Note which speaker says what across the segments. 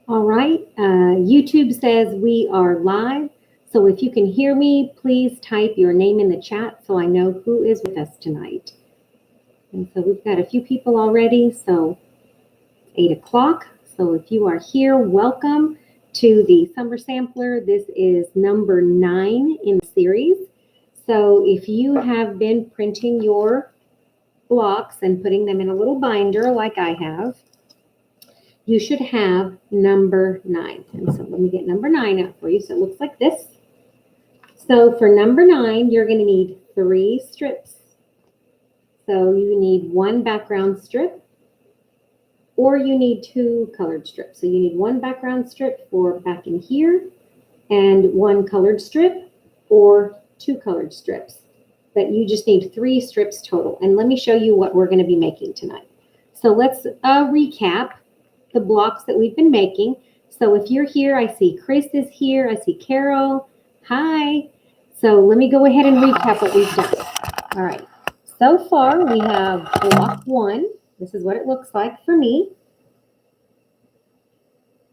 Speaker 1: All right. YouTube says we are live. So if you can hear me, please type your name in the chat so I know who is with us tonight. And so we've got a few people already. So 8 o'clock. So if you are here, welcome to the Summer Sampler. This is number 9 in the series. So if you have been printing your blocks and putting them in a little binder like I have, you should have number 9. And so let me get number 9 out for you. So it looks like this. So for number 9, you're going to need 3 strips. So you need 1 background strip, or you need 2 colored strips. So you need 1 background strip for back in here, and 1 colored strip, or 2 colored strips. But you just need 3 strips total. And let me show you what we're going to be making tonight. So let's recap the blocks that we've been making. So if you're here, I see Chris is here. I see Carol. Hi. So let me go ahead and recap what we've done. All right. So far, we have block 1. This is what it looks like for me.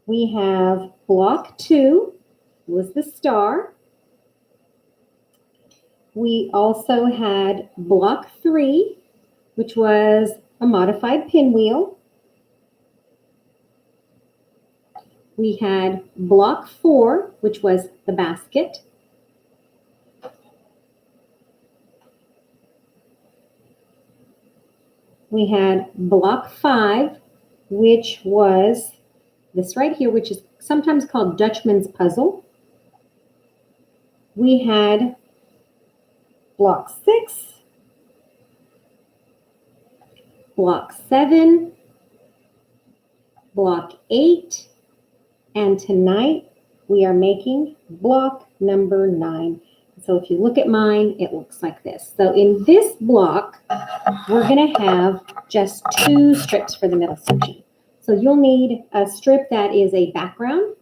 Speaker 1: We have block 2, was the star. We also had block 3, which was a modified pinwheel. We had block 4, which was the basket. We had block 5, which was this right here, which is sometimes called Dutchman's puzzle. We had block 6, block 7, block 8, and tonight we are making block number 9. So if you look at mine, it looks like this. So in this block, we're going to have just 2 strips for the middle section. So you'll need a strip that is a background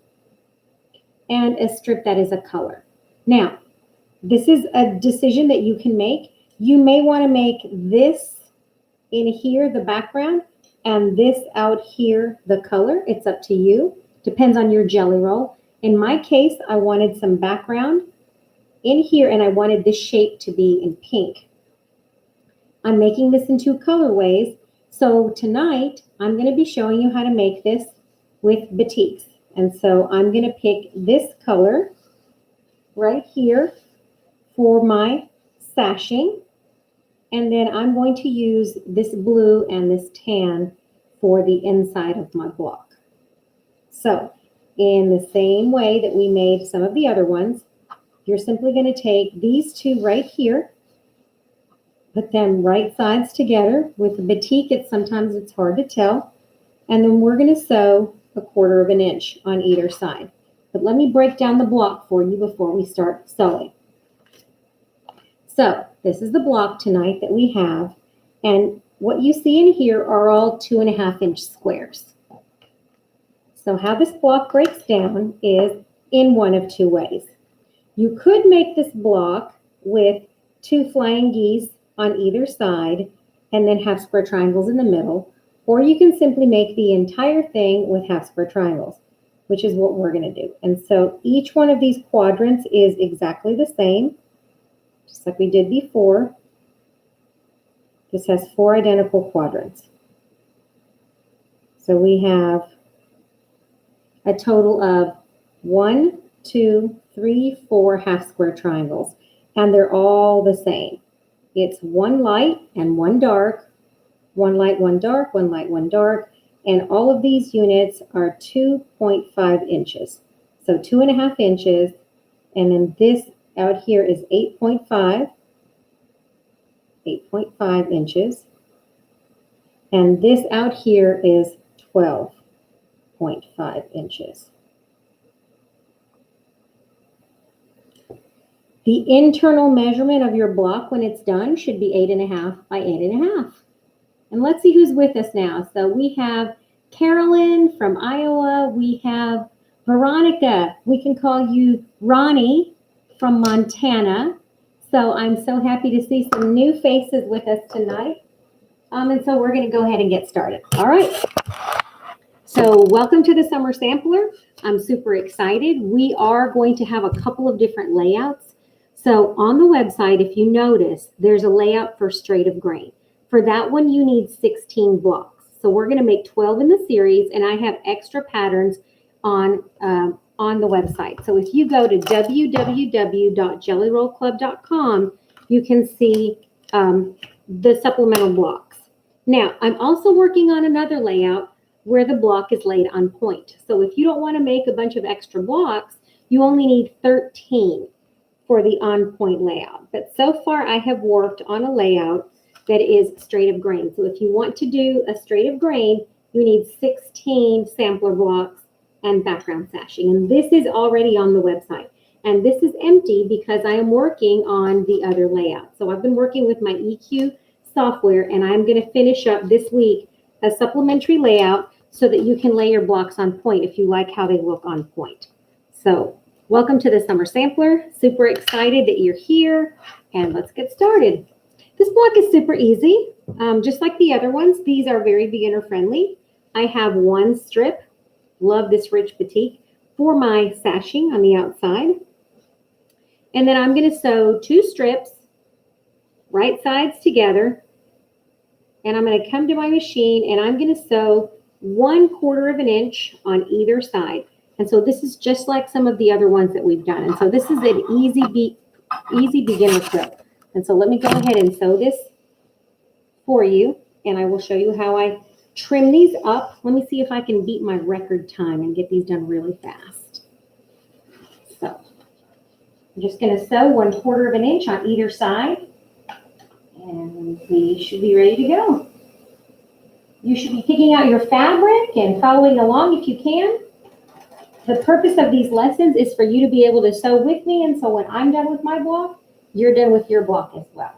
Speaker 1: and a strip that is a color. Now, this is a decision that you can make. You may want to make this in here, the background, and this out here, the color. It's up to you. Depends on your jelly roll. In my case, I wanted some background in here, and I wanted this shape to be in pink. I'm making this in 2 colorways. So tonight, I'm going to be showing you how to make this with batiks. And so I'm going to pick this color right here for my sashing. And then I'm going to use this blue and this tan for the inside of my block. So in the same way that we made some of the other ones, you're simply going to take these 2 right here, put them right sides together. With the batik, sometimes it's hard to tell. And then we're going to sew 1/4 inch on either side. But let me break down the block for you before we start sewing. So this is the block tonight that we have. And what you see in here are all 2.5 inch squares. So how this block breaks down is in one of 2 ways. You could make this block with 2 flying geese on either side and then have square triangles in the middle, or you can simply make the entire thing with half square triangles, which is what we're going to do. And so each one of these quadrants is exactly the same, just like we did before. This has 4 identical quadrants. So we have a total of 1, 2, 3, 4 half square triangles, and they're all the same. It's 1 light and 1 dark, 1 light, 1 dark, 1 light, 1 dark, and all of these units are 2.5 inches. So 2.5 inches, and then this out here is 8.5 inches, and this out here is 12.5 inches. The internal measurement of your block when it's done should be 8.5 by 8.5. And let's see who's with us now. So we have Carolyn from Iowa. We have Veronica. We can call you Ronnie from Montana. So I'm so happy to see some new faces with us tonight. And so we're going to go ahead and get started. All right. So welcome to the Summer Sampler. I'm super excited. We are going to have a couple of different layouts. So on the website, if you notice, there's a layout for straight of grain. For that one, you need 16 blocks. So we're going to make 12 in the series, and I have extra patterns on the website. So if you go to www.jellyrollclub.com, you can see the supplemental blocks. Now, I'm also working on another layout where the block is laid on point. So if you don't want to make a bunch of extra blocks, you only need 13 for the on point layout. But so far I have worked on a layout that is straight of grain. So if you want to do a straight of grain, you need 16 sampler blocks and background sashing. And this is already on the website. And this is empty because I am working on the other layout. So I've been working with my EQ software, and I'm going to finish up this week a supplementary layout so that you can lay your blocks on point if you like how they look on point. So welcome to the Summer Sampler. Super excited that you're here, and let's get started. This block is super easy. Just like the other ones, these are very beginner friendly. I have one strip, love this rich batik, for my sashing on the outside. And then I'm going to sew 2 strips, right sides together. And I'm going to come to my machine and I'm going to sew 1/4 of an inch on either side. And so this is just like some of the other ones that we've done. And so this is an easy beginner quilt. And so let me go ahead and sew this for you. And I will show you how I trim these up. Let me see if I can beat my record time and get these done really fast. So I'm just going to sew 1/4 of an inch on either side. And we should be ready to go. You should be picking out your fabric and following along if you can. The purpose of these lessons is for you to be able to sew with me, and so when I'm done with my block, you're done with your block as well.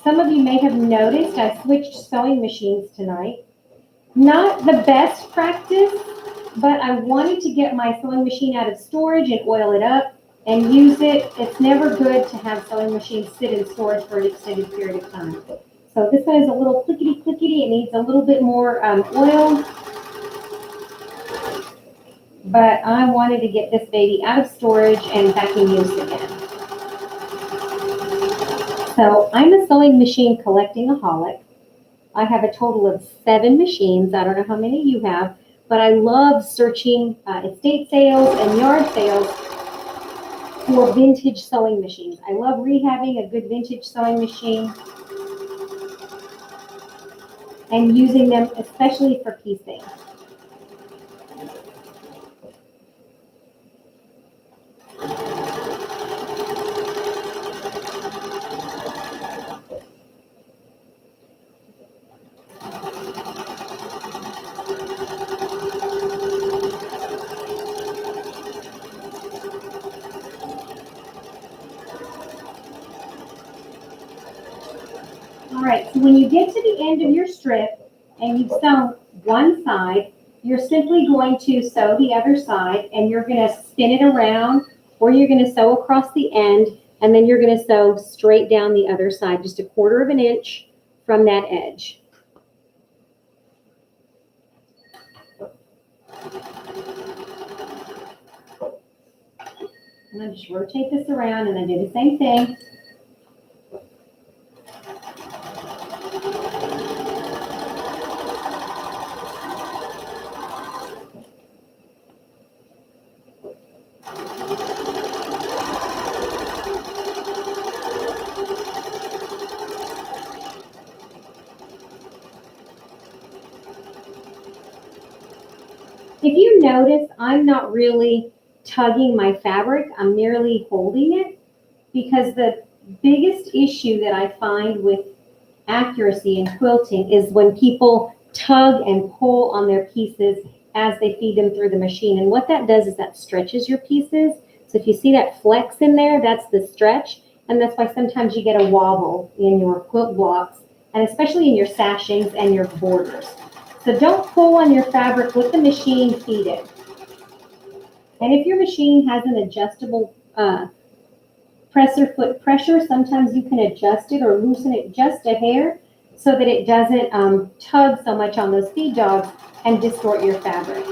Speaker 1: Some of you may have noticed I switched sewing machines tonight. Not the best practice, but I wanted to get my sewing machine out of storage and oil it up and use it. It's never good to have sewing machines sit in storage for an extended period of time. So this one is a little clickety. It needs a little bit more oil. But I wanted to get this baby out of storage and back in use again. So I'm a sewing machine collecting-aholic. I have a total of 7 machines. I don't know how many you have. But I love searching estate sales and yard sales for vintage sewing machines. I love rehabbing a good vintage sewing machine and using them especially for piecing. All right, so when you get to the end of your strip and you've sewn one side, you're simply going to sew the other side, and you're going to spin it around, or you're going to sew across the end, and then you're going to sew straight down the other side, just 1/4 of an inch from that edge. I'm going to just rotate this around and then do the same thing. If you notice, I'm not really tugging my fabric. I'm merely holding it, because the biggest issue that I find with accuracy in quilting is when people tug and pull on their pieces as they feed them through the machine. And what that does is that stretches your pieces. So if you see that flex in there, that's the stretch. And that's why sometimes you get a wobble in your quilt blocks, and especially in your sashings and your borders. So don't pull on your fabric with the machine, feed it. And if your machine has an adjustable presser foot pressure. Sometimes you can adjust it or loosen it just a hair so that it doesn't tug so much on those feed jogs and distort your fabric.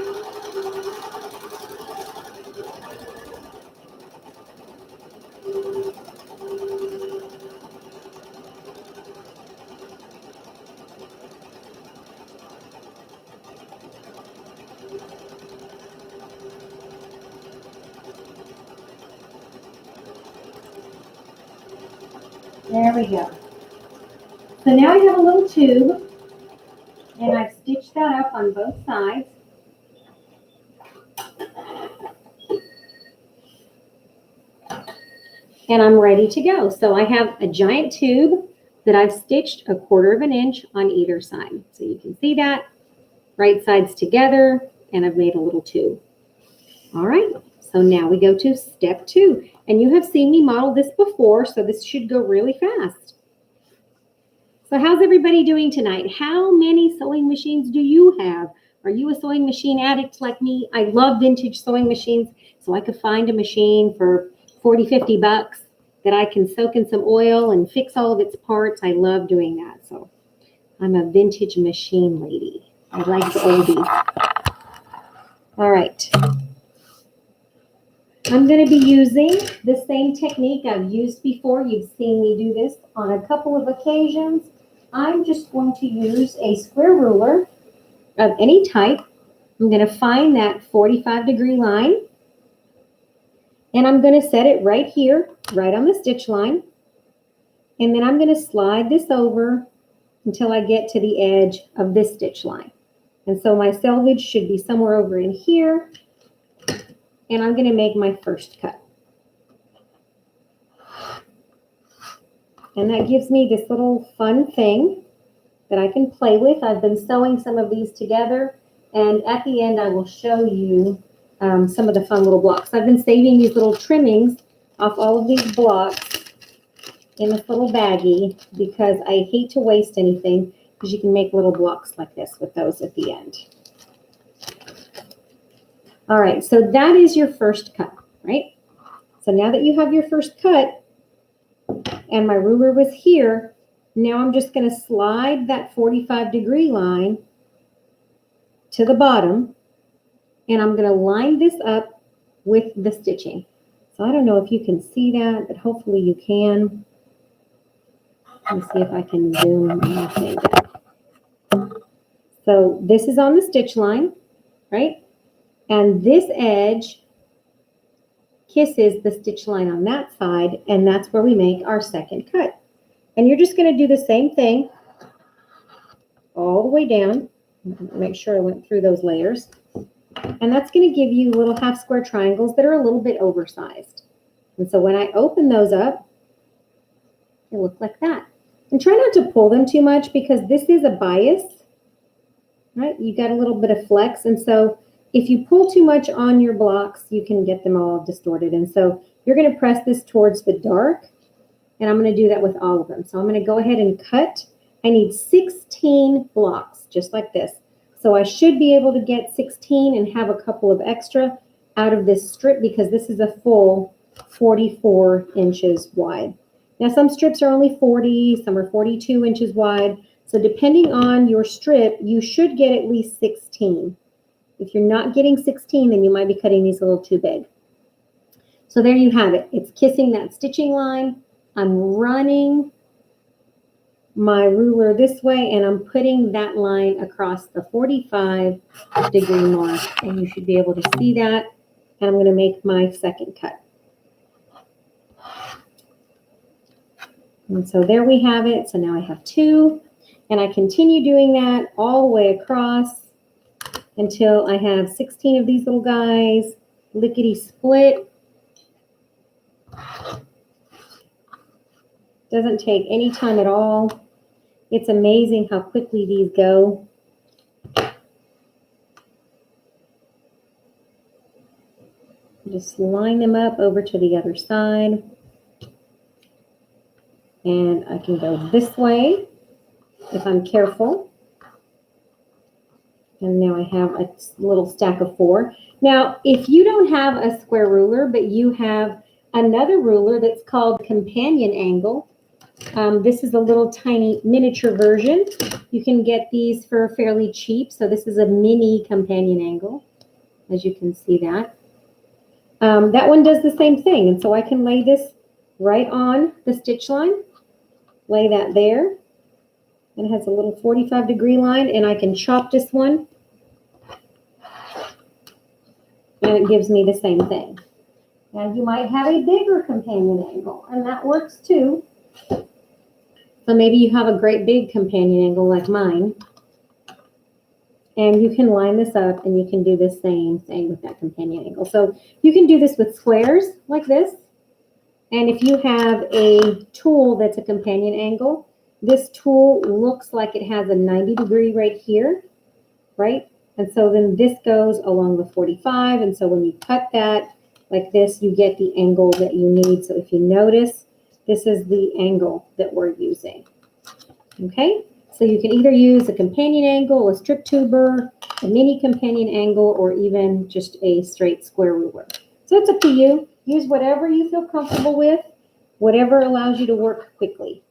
Speaker 1: There we go. So now I have a little tube, and I've stitched that up on both sides. And I'm ready to go. So I have a giant tube that I've stitched 1/4 of an inch on either side. So you can see that, right sides together, and I've made a little tube. All right, so now we go to step 2. And you have seen me model this before, so this should go really fast. So how's everybody doing tonight? How many sewing machines do you have? Are you a sewing machine addict like me? I love vintage sewing machines, so I could find a machine for 40, 50 bucks that I can soak in some oil and fix all of its parts. I love doing that. So I'm a vintage machine lady. I like the oldies. All right. I'm going to be using the same technique I've used before. You've seen me do this on a couple of occasions. I'm just going to use a square ruler of any type. I'm going to find that 45-degree line. And I'm going to set it right here, right on the stitch line. And then I'm going to slide this over until I get to the edge of this stitch line. And so my selvage should be somewhere over in here. And I'm going to make my first cut. And that gives me this little fun thing that I can play with. I've been sewing some of these together. And at the end, I will show you some of the fun little blocks. I've been saving these little trimmings off all of these blocks in this little baggie because I hate to waste anything, because you can make little blocks like this with those at the end. All right, so that is your first cut, right? So now that you have your first cut and my ruler was here, now I'm just going to slide that 45-degree line to the bottom, and I'm going to line this up with the stitching. So I don't know if you can see that, but hopefully you can. Let me see if I can zoom my thing down. So this is on the stitch line, right? And this edge kisses the stitch line on that side, and that's where we make our second cut. And you're just going to do the same thing all the way down. Make sure I went through those layers. And that's going to give you little half square triangles that are a little bit oversized. And so when I open those up, they look like that. And try not to pull them too much, because this is a bias, right? You got a little bit of flex. And so if you pull too much on your blocks, you can get them all distorted. And so you're going to press this towards the dark, and I'm going to do that with all of them. So I'm going to go ahead and cut. I need 16 blocks, just like this. So I should be able to get 16 and have a couple of extra out of this strip, because this is a full 44 inches wide. Now, some strips are only 40, some are 42 inches wide. So depending on your strip, you should get at least 16. If you're not getting 16, then you might be cutting these a little too big. So there you have it. It's kissing that stitching line. I'm running my ruler this way, and I'm putting that line across the 45-degree mark, and you should be able to see that. And I'm going to make my second cut. And so there we have it. So now I have 2, and I continue doing that all the way across until I have 16 of these little guys, lickety split. Doesn't take any time at all. It's amazing how quickly these go. Just line them up over to the other side. And I can go this way if I'm careful. And now I have a little stack of 4. Now, if you don't have a square ruler, but you have another ruler that's called companion angle. This is a little tiny miniature version. You can get these for fairly cheap. So this is a mini companion angle, as you can see that. That one does the same thing. And so I can lay this right on the stitch line, lay that there. And it has a little 45-degree line, and I can chop this one. And it gives me the same thing. Now you might have a bigger companion angle, and that works too. So maybe you have a great big companion angle like mine. And you can line this up and you can do the same thing with that companion angle. So you can do this with squares like this. And if you have a tool that's a companion angle, this tool looks like it has a 90-degree right here, right? And so then this goes along the 45. And so when you cut that like this, you get the angle that you need. So if you notice, this is the angle that we're using. Okay, so you can either use a companion angle, a strip tuber, a mini companion angle, or even just a straight square ruler. So it's up to you. Use whatever you feel comfortable with, whatever allows you to work quickly.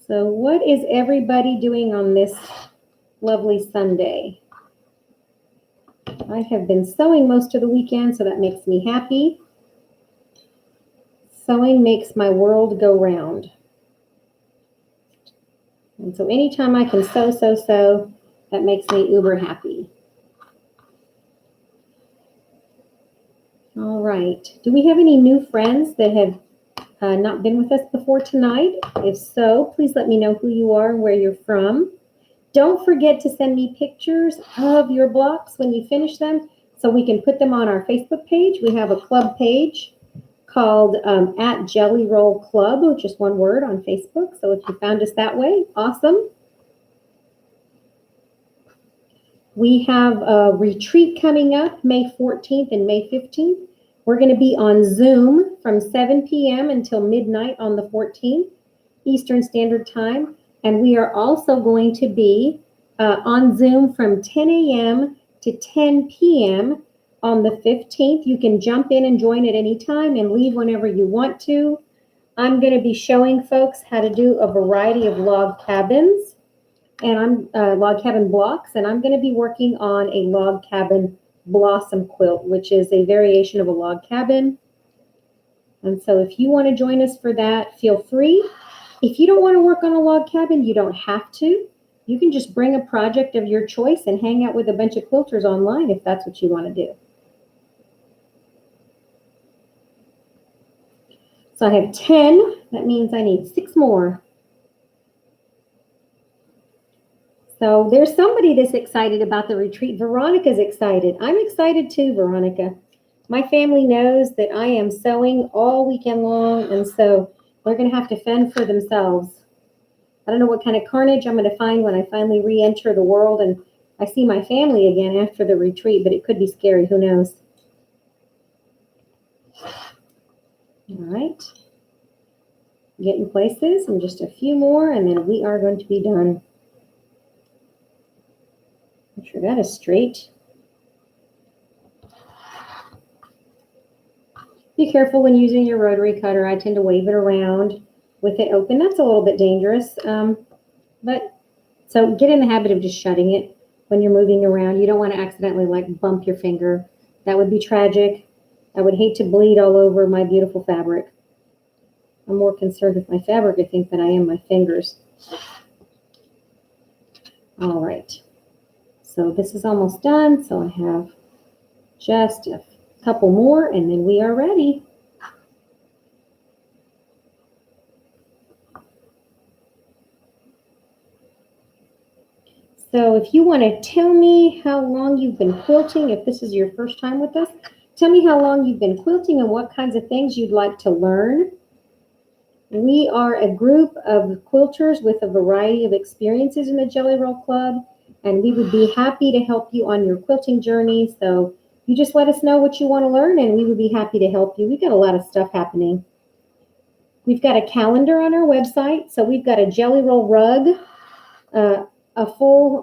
Speaker 1: So what is everybody doing on this lovely Sunday? I have been sewing most of the weekend, so that makes me happy. Sewing makes my world go round. And so anytime I can sew, that makes me uber happy. All right. Do we have any new friends that have not been with us before tonight? If so, please let me know who you are and where you're from. Don't forget to send me pictures of your blocks when you finish them so we can put them on our Facebook page. We have a club page called at Jelly Roll Club, which is one word, on Facebook. So if you found us that way, awesome. We have a retreat coming up May 14th and May 15th. We're going to be on Zoom from 7 p.m. until midnight on the 14th, Eastern Standard Time. And we are also going to be on Zoom from 10 a.m. to 10 p.m. on the 15th. You can jump in and join at any time and leave whenever you want to. I'm going to be showing folks how to do a variety of log cabins and log cabin blocks, and I'm going to be working on a log cabin blossom quilt, which is a variation of a log cabin. And so if you want to join us for that, feel free. If you don't want to work on a log cabin, you don't have to. You can just bring a project of your choice and hang out with a bunch of quilters online if that's what you want to do. So I have 10. That means I need 6 more. So there's somebody that's excited about the retreat. Veronica's excited. I'm excited too, Veronica. My family knows that I am sewing all weekend long, and so they're going to have to fend for themselves. I don't know what kind of carnage I'm going to find when I finally re-enter the world and I see my family again after the retreat, but it could be scary. Who knows? All right. Getting places, and just a few more, and then we are going to be done. Make sure that is straight. Be careful when using your rotary cutter. I tend to wave it around with it open. That's a little bit dangerous. But so get in the habit of just shutting it when you're moving around. You don't want to accidentally like bump your finger. That would be tragic. I would hate to bleed all over my beautiful fabric. I'm more concerned with my fabric, I think, than I am my fingers. All right. So this is almost done. So I have just a couple more, and then we are ready. So if you want to tell me how long you've been quilting, if this is your first time with us, tell me how long you've been quilting and what kinds of things you'd like to learn. We are a group of quilters with a variety of experiences in the Jelly Roll Club, and we would be happy to help you on your quilting journey. So you just let us know what you want to learn, and we would be happy to help you. We've got a lot of stuff happening. We've got a calendar on our website. So we've got a Jelly Roll rug a full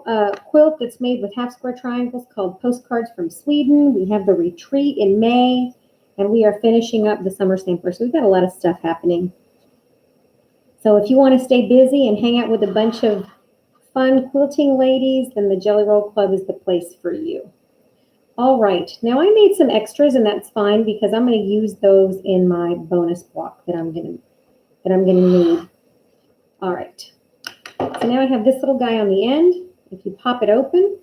Speaker 1: quilt that's made with half square triangles called Postcards from Sweden. We have the retreat in May, and we are finishing up the summer sampler. So we've got a lot of stuff happening. So if you want to stay busy and hang out with a bunch of fun quilting ladies, then the Jelly Roll Club is the place for you. All right, now I made some extras, and that's fine because I'm going to use those in my bonus block that I'm going to need. All right. So now I have this little guy on the end. If you pop it open,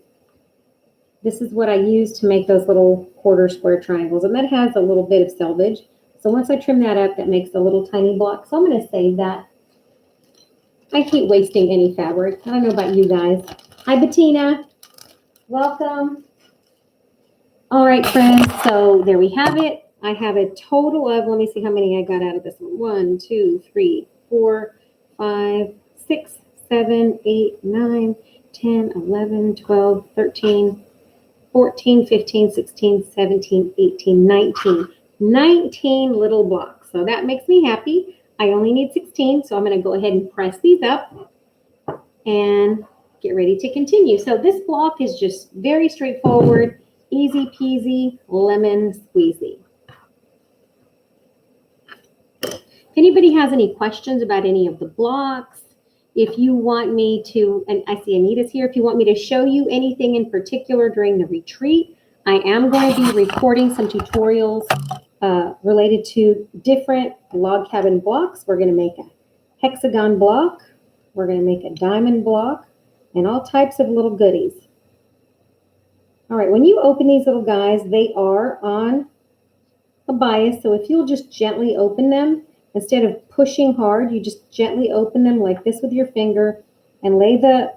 Speaker 1: this is what I use to make those little quarter square triangles. And that has a little bit of selvage. So once I trim that up, that makes a little tiny block. So I'm going to save that. I hate wasting any fabric. I don't know about you guys. Hi, Bettina. Welcome. All right, friends. So there we have it. I have a total of, let me see how many I got out of this one. 1, 2, 3, 4, 5, 6, 7, 8, 9, 10, 11, 12, 13, 14, 15, 16, 17, 18, 19. 19 little blocks. So that makes me happy. I only need 16, so I'm going to go ahead and press these up and get ready to continue. So this block is just very straightforward, easy peasy, lemon squeezy. If anybody has any questions about any of the blocks, if you want me to, and I see Anita's here, if you want me to show you anything in particular during the retreat, I am going to be recording some tutorials related to different log cabin blocks. We're going to make a hexagon block. We're going to make a diamond block and all types of little goodies. All right, when you open these little guys, they are on a bias. So if you'll just gently open them, instead of pushing hard, you just gently open them like this with your finger and lay the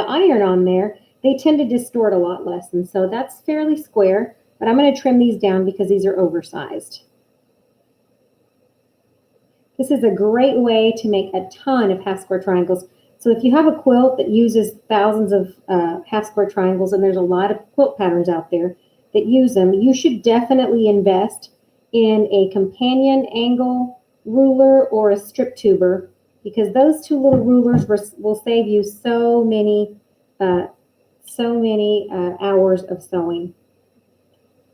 Speaker 1: iron on there. They tend to distort a lot less. And so that's fairly square, but I'm going to trim these down because these are oversized. This is a great way to make a ton of half square triangles. So if you have a quilt that uses thousands of half square triangles, and there's a lot of quilt patterns out there that use them, you should definitely invest in a companion angle ruler or a strip tuber, because those two little rulers will save you so many hours of sewing.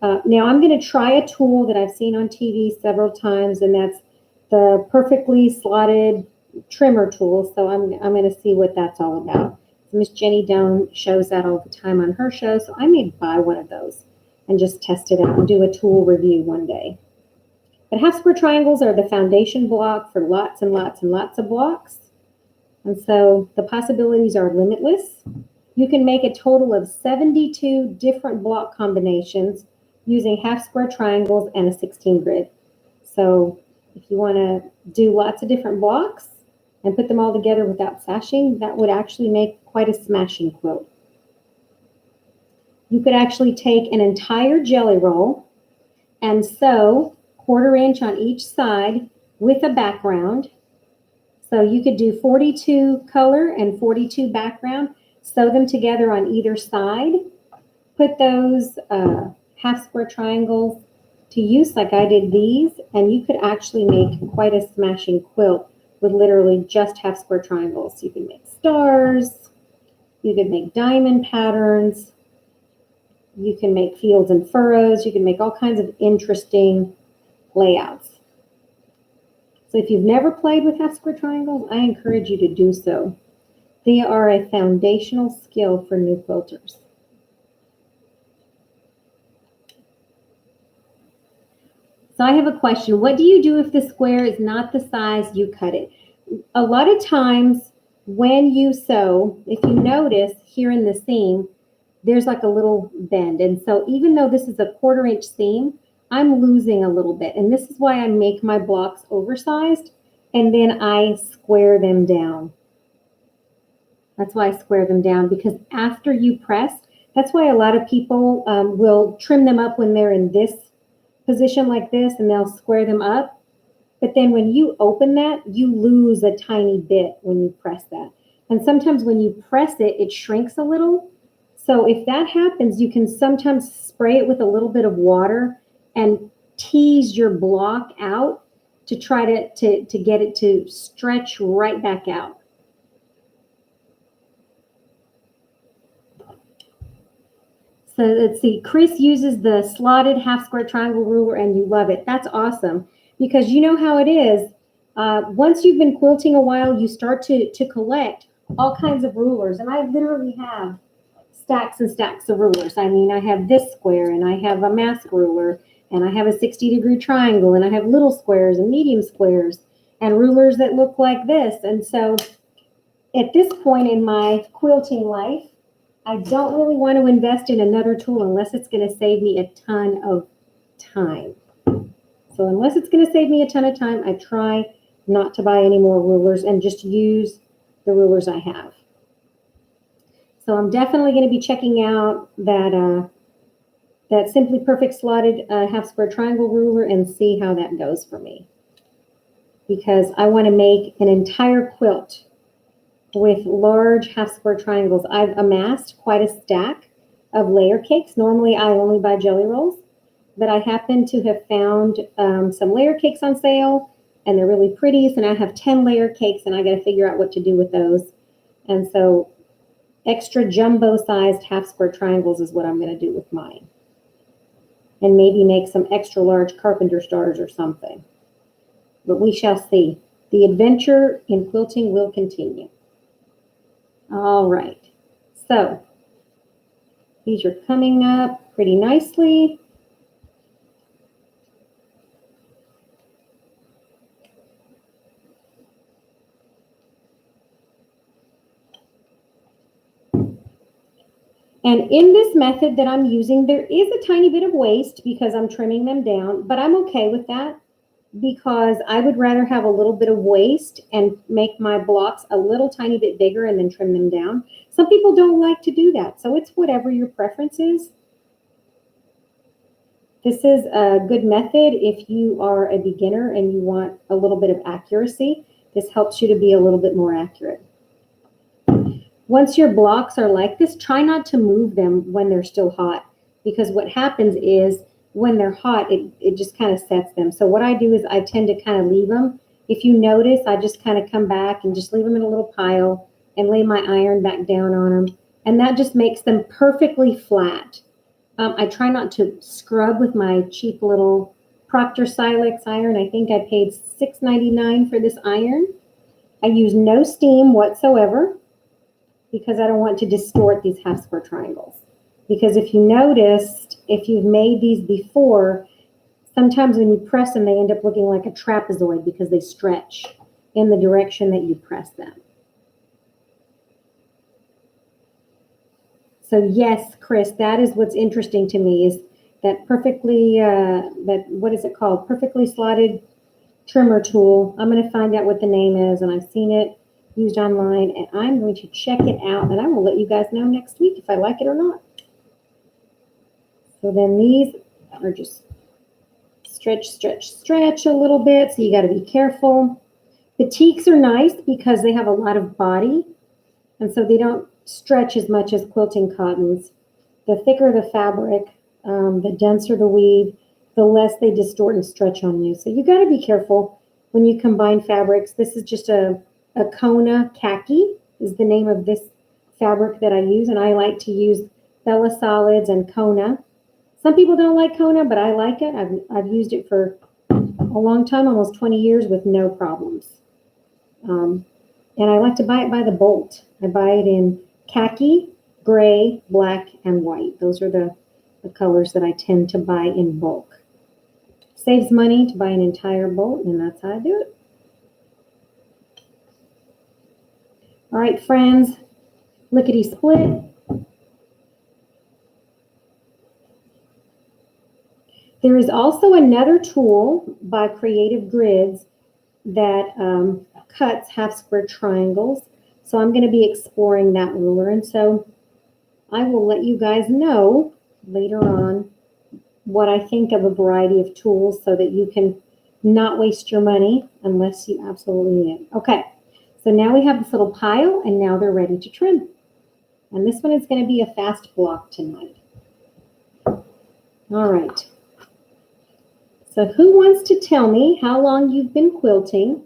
Speaker 1: Now I'm going to try a tool that I've seen on TV several times, and that's the perfectly slotted trimmer tool. So I'm going to see what that's all about. Miss Jenny Down shows that all the time on her show, so I may buy one of those and just test it out and do a tool review one day. But half square triangles are the foundation block for lots and lots and lots of blocks. And so the possibilities are limitless. You can make a total of 72 different block combinations using half square triangles and a 16 grid. So if you want to do lots of different blocks and put them all together without sashing, that would actually make quite a smashing quilt. You could actually take an entire jelly roll and sew 1/4 inch on each side with a background. So you could do 42 color and 42 background, sew them together on either side, put those half square triangles to use like I did these, and you could actually make quite a smashing quilt with literally just half square triangles. You can make stars, you could make diamond patterns, you can make fields and furrows, you can make all kinds of interesting layouts. So if you've never played with half square triangles, I encourage you to do so. They are a foundational skill for new quilters. So I have a question. What do you do if the square is not the size you cut it? A lot of times when you sew, if you notice here in the seam, there's like a little bend. And so even though this is a 1/4 inch seam, I'm losing a little bit. And this is why I make my blocks oversized and then I square them down. That's why I square them down, because after you press, that's why a lot of people will trim them up when they're in this position like this, and they'll square them up. But then when you open that, you lose a tiny bit when you press that. And sometimes when you press it, it shrinks a little. So if that happens, you can sometimes spray it with a little bit of water and tease your block out to try to get it to stretch right back out. So let's see, Chris uses the slotted half square triangle ruler and you love it. That's awesome because you know how it is. Once you've been quilting a while, you start to collect all kinds of rulers. And I literally have stacks and stacks of rulers. I mean, I have this square and I have a mask ruler and I have a 60-degree triangle and I have little squares and medium squares and rulers that look like this. And so at this point in my quilting life, I don't really want to invest in another tool unless it's going to save me a ton of time. So unless it's going to save me a ton of time, I try not to buy any more rulers and just use the rulers I have. So I'm definitely going to be checking out that Simply Perfect slotted half square triangle ruler and see how that goes for me. Because I want to make an entire quilt with large half square triangles. I've amassed quite a stack of layer cakes. Normally I only buy jelly rolls, but I happen to have found some layer cakes on sale and they're really pretty. So now I have 10 layer cakes and I got to figure out what to do with those. And so extra jumbo sized half square triangles is what I'm going to do with mine. And maybe make some extra large carpenter stars or something. But we shall see. The adventure in quilting will continue. All right. So these are coming up pretty nicely. And in this method that I'm using, there is a tiny bit of waste because I'm trimming them down, but I'm okay with that because I would rather have a little bit of waste and make my blocks a little tiny bit bigger and then trim them down. Some people don't like to do that, so it's whatever your preference is. This is a good method if you are a beginner and you want a little bit of accuracy. This helps you to be a little bit more accurate. Once your blocks are like this, try not to move them when they're still hot because what happens is when they're hot, it just kind of sets them. So what I do is I tend to kind of leave them. If you notice, I just kind of come back and just leave them in a little pile and lay my iron back down on them. And that just makes them perfectly flat. I try not to scrub with my cheap little Proctor Silex iron. I think I paid $6.99 for this iron. I use no steam whatsoever because I don't want to distort these half square triangles. Because if you noticed, if you've made these before, sometimes when you press them, they end up looking like a trapezoid because they stretch in the direction that you press them. So yes, Chris, that is what's interesting to me is that perfectly, what is it called? Perfectly slotted trimmer tool. I'm going to find out what the name is, and I've seen it used online, and I'm going to check it out, and I will let you guys know next week if I like it or not. So then these are just stretch, stretch, stretch a little bit, so you got to be careful. Batiks are nice because they have a lot of body, and so they don't stretch as much as quilting cottons. The thicker the fabric, the denser the weave, the less they distort and stretch on you. So you got to be careful when you combine fabrics. This is just a Kona khaki is the name of this fabric that I use, and I like to use Bella Solids and Kona. Some people don't like Kona, but I like it. I've used it for a long time, almost 20 years with no problems. And I like to buy it by the bolt. I buy it in khaki, gray, black, and white. Those are the colors that I tend to buy in bulk. Saves money to buy an entire bolt, and that's how I do it. All right, friends, lickety split. There is also another tool by Creative Grids that cuts half square triangles. So I'm going to be exploring that ruler. And so I will let you guys know later on what I think of a variety of tools so that you can not waste your money unless you absolutely need it. Okay, so now we have this little pile and now they're ready to trim. And this one is going to be a fast block tonight. All right. So who wants to tell me how long you've been quilting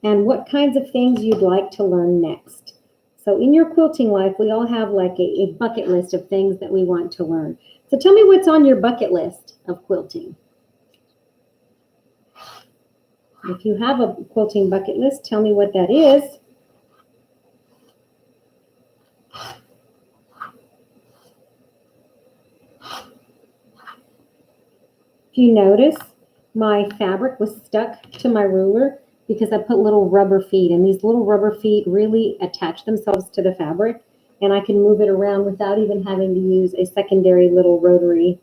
Speaker 1: and what kinds of things you'd like to learn next? So in your quilting life, we all have like a bucket list of things that we want to learn. So tell me what's on your bucket list of quilting. If you have a quilting bucket list, tell me what that is. If you notice, my fabric was stuck to my ruler because I put little rubber feet, and these little rubber feet really attach themselves to the fabric, and I can move it around without even having to use a secondary little rotating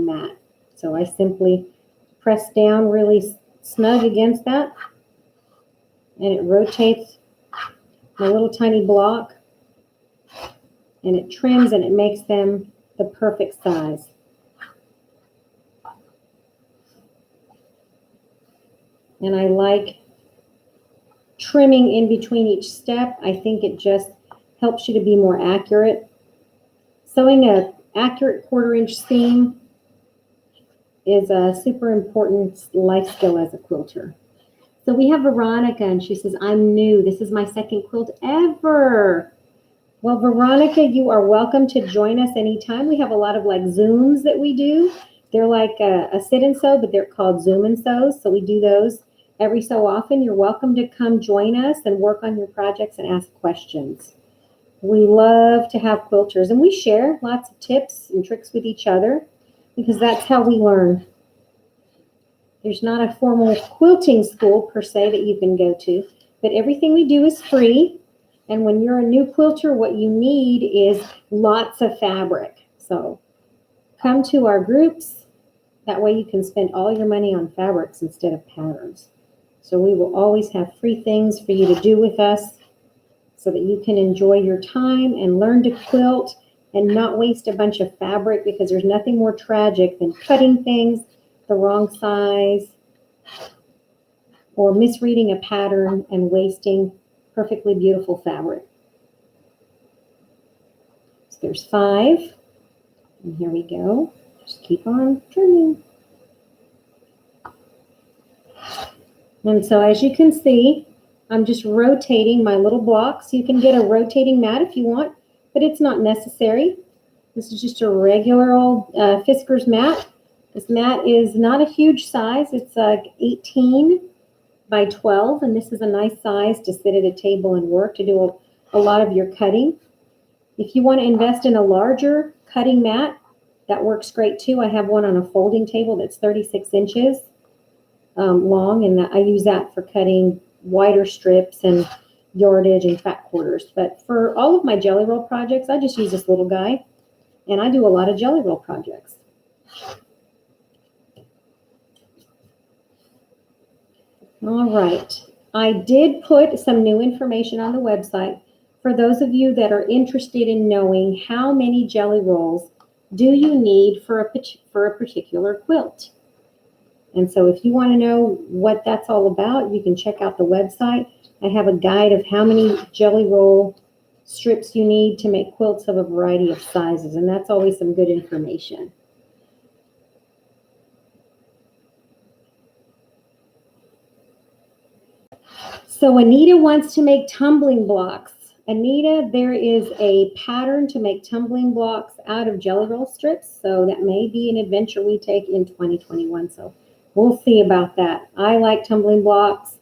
Speaker 1: mat. So I simply press down really snug against that, and it rotates my little tiny block, and it trims and it makes them the perfect size. And I like trimming in between each step. I think it just helps you to be more accurate. Sewing an accurate 1/4 inch seam is a super important life skill as a quilter. So we have Veronica, and she says, I'm new. This is my second quilt ever. Well, Veronica, you are welcome to join us anytime. We have a lot of like Zooms that we do. They're like a sit and sew, but they're called Zoom and sews. So we do those every so often. You're welcome to come join us and work on your projects and ask questions. We love to have quilters, and we share lots of tips and tricks with each other because that's how we learn. There's not a formal quilting school per se that you can go to, but everything we do is free. And when you're a new quilter, what you need is lots of fabric. So come to our groups. That way you can spend all your money on fabrics instead of patterns. So we will always have free things for you to do with us so that you can enjoy your time and learn to quilt and not waste a bunch of fabric, because there's nothing more tragic than cutting things the wrong size or misreading a pattern and wasting perfectly beautiful fabric. So there's 5. And here we go. Just keep on trimming. And so as you can see, I'm just rotating my little blocks. You can get a rotating mat if you want, but it's not necessary. This is just a regular old Fisker's mat. This mat is not a huge size. It's 18 by 12, and this is a nice size to sit at a table and work, to do a lot of your cutting. If you want to invest in a larger cutting mat, that works great too. I have one on a folding table that's 36 inches long, and I use that for cutting wider strips and yardage and fat quarters. But for all of my jelly roll projects, I just use this little guy, and I do a lot of jelly roll projects. All right, I did put some new information on the website for those of you that are interested in knowing how many jelly rolls do you need for a particular quilt. And so if you want to know what that's all about, you can check out the website. I have a guide of how many jelly roll strips you need to make quilts of a variety of sizes, and that's always some good information. So Anita wants to make tumbling blocks. Anita, there is a pattern to make tumbling blocks out of jelly roll strips. So that may be an adventure we take in 2021. So we'll see about that. I like tumbling blocks.